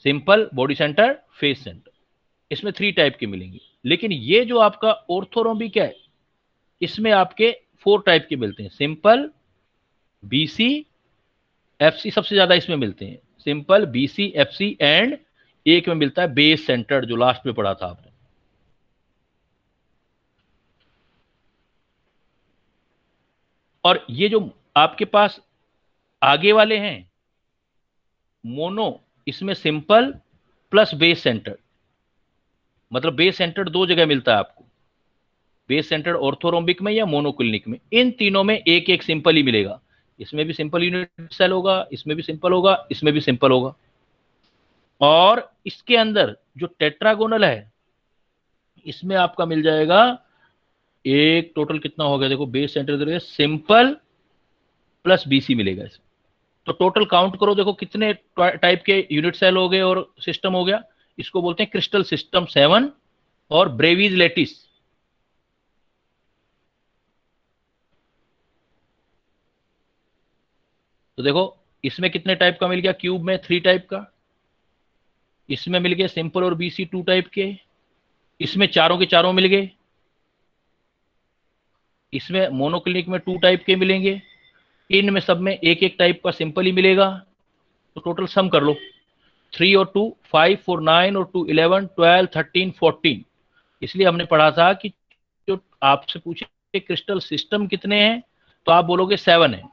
simple, body centre, face centre. इसमें 3 टाइप के मिलेंगे। लेकिन ये जो आपका ऑर्थोरोम्बिक है, इसमें आपके 4 टाइप के मिलते हैं, सिंपल, BC, FC सबसे ज्यादा इसमें मिलते हैं, सिंपल, BC, FC एंड एक में मिलता है बेस सेंटर, जो लास्ट में पढ़ा था आपने। और ये जो आपके पास आगे वाले हैं मोनो, इसमें सिंपल प्लस बेस सेंटर, मतलब बेस सेंटर 2 जगह मिलता है आपको, बेस सेंटर ऑर्थोरोम्बिक में या मोनोक्लिनिक में। इन तीनों में एक एक सिंपल ही मिलेगा, इसमें भी सिंपल यूनिट सेल होगा, इसमें भी सिंपल होगा, इसमें भी सिंपल होगा। और इसके अंदर जो टेट्रागोनल है, इसमें आपका मिल जाएगा एक, टोटल कितना हो गया देखो, base centre simple plus BC मिलेगा इसमें। तो टोटल काउंट करो, देखो कितने टाइप के यूनिट सेल हो गए और सिस्टम हो गया। इसको बोलते हैं क्रिस्टल सिस्टम 7 और ब्रेवीज लेटिस। तो देखो इसमें कितने टाइप का मिल गया, क्यूब में 3 टाइप का, इसमें मिल गए सिंपल और BC 2 टाइप के, इसमें चारों के चारों मिल गए, इसमें मोनोक्लिनिक में 2 टाइप के मिलेंगे, इनमें सब में एक एक टाइप का सिंपल ही मिलेगा। तो टोटल सम कर लो, 3 और 2 5 और 9 और 2 11 12 13 14। इसलिए हमने पढ़ा था कि जो आपसे पूछे क्रिस्टल सिस्टम कितने हैं तो आप बोलोगे 7 है,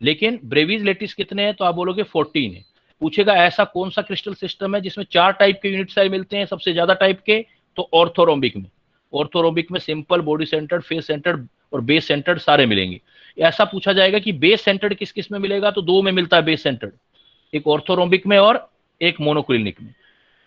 लेकिन ब्रेवीज लेटिस कितने हैं तो आप बोलोगे 14 है। पूछेगा ऐसा कौन सा क्रिस्टल सिस्टम है जिसमें 4 टाइप के यूनिट सेल मिलते हैं सबसे ज्यादा टाइप के, तो ऑर्थोरोम्बिक में। ऑर्थोरोम्बिक में simple, body centre, face centre और बेस सेंटर सारे मिलेंगे। ऐसा पूछा जाएगा कि बेस सेंटर किस किस में मिलेगा, तो 2 में मिलता है बेस सेंटर, एक ऑर्थोरोम्बिक में और एक मोनोक्लिनिक में।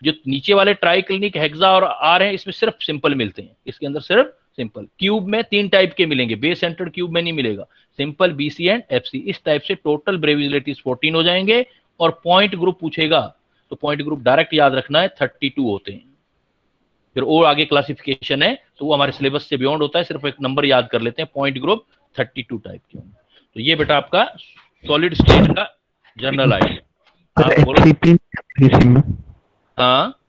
जो नीचे वाले ट्राई क्लिनिक, हेक्सा और आर हैं, इसमें सिर्फ सिंपल मिलते हैं, इसके अंदर सिर्फ सिंपल। क्यूब में 3 टाइप के मिलेंगे, बेस सेंटर क्यूब में नहीं मिलेगा, सिंपल, BC एंड FC। इस टाइप से टोटल ब्रेविजिलिटीज 14 हो जाएंगे। और पॉइंट ग्रुप पूछेगा तो पॉइंट ग्रुप डायरेक्ट याद रखना है 32 होते हैं। फिर और आगे क्लासिफिकेशन है तो वो हमारे सिलेबस से बियॉन्ड होता है, सिर्फ एक नंबर याद कर लेते हैं, पॉइंट ग्रुप 32 टाइप के होंगे। तो ये बेटा आपका सॉलिड स्टेट का जनरल आइडिया। आप बोलो। हाँ,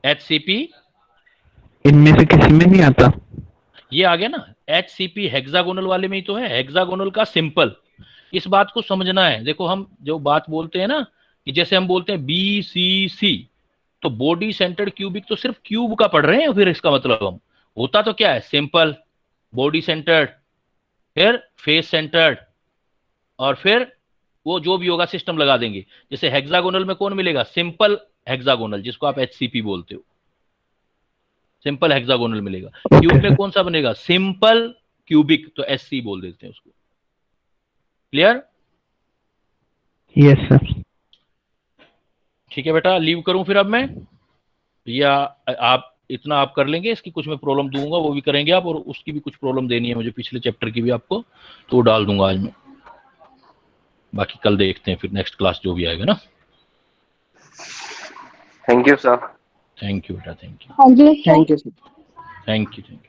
HCP इनमें से किसी में नहीं आता, ये आ गया ना, HCP हेक्सागोनल वाले में ही तो है, हेक्सागोनल का सिंपल। इस बात को समझना है। देखो हम जो बात बोलते हैं ना, कि जैसे हम बोलते हैं BCC, तो बॉडी सेंटर्ड क्यूबिक तो सिर्फ क्यूब का पढ़ रहे हैं। फिर इसका मतलब हम होता तो क्या है, सिंपल, बॉडी सेंटर्ड, फिर फेस सेंटर्ड, और फिर वो जो भी होगा सिस्टम लगा देंगे। जैसे हेक्सागोनल में कौन मिलेगा, सिंपल हेक्सागोनल, जिसको आप HCP बोलते हो, सिंपल हेक्सागोनल मिलेगा। क्यूब में कौन सा बनेगा, सिंपल क्यूबिक, तो SC बोल देते हैं उसको। क्लियर? Yes sir. ठीक है बेटा, लीव करूं फिर अब मैं, या आप इतना आप कर लेंगे? इसकी कुछ मैं प्रॉब्लम दूंगा वो भी करेंगे आप, और उसकी भी कुछ प्रॉब्लम देनी है मुझे, पिछले चैप्टर की भी आपको, तो वो डाल दूंगा आज मैं। बाकी कल देखते हैं फिर नेक्स्ट क्लास जो भी आएगा ना। Thank you sir. Thank you बेटा, थैंक यू, हाँ जी, thank you sir. Thank you, thank you.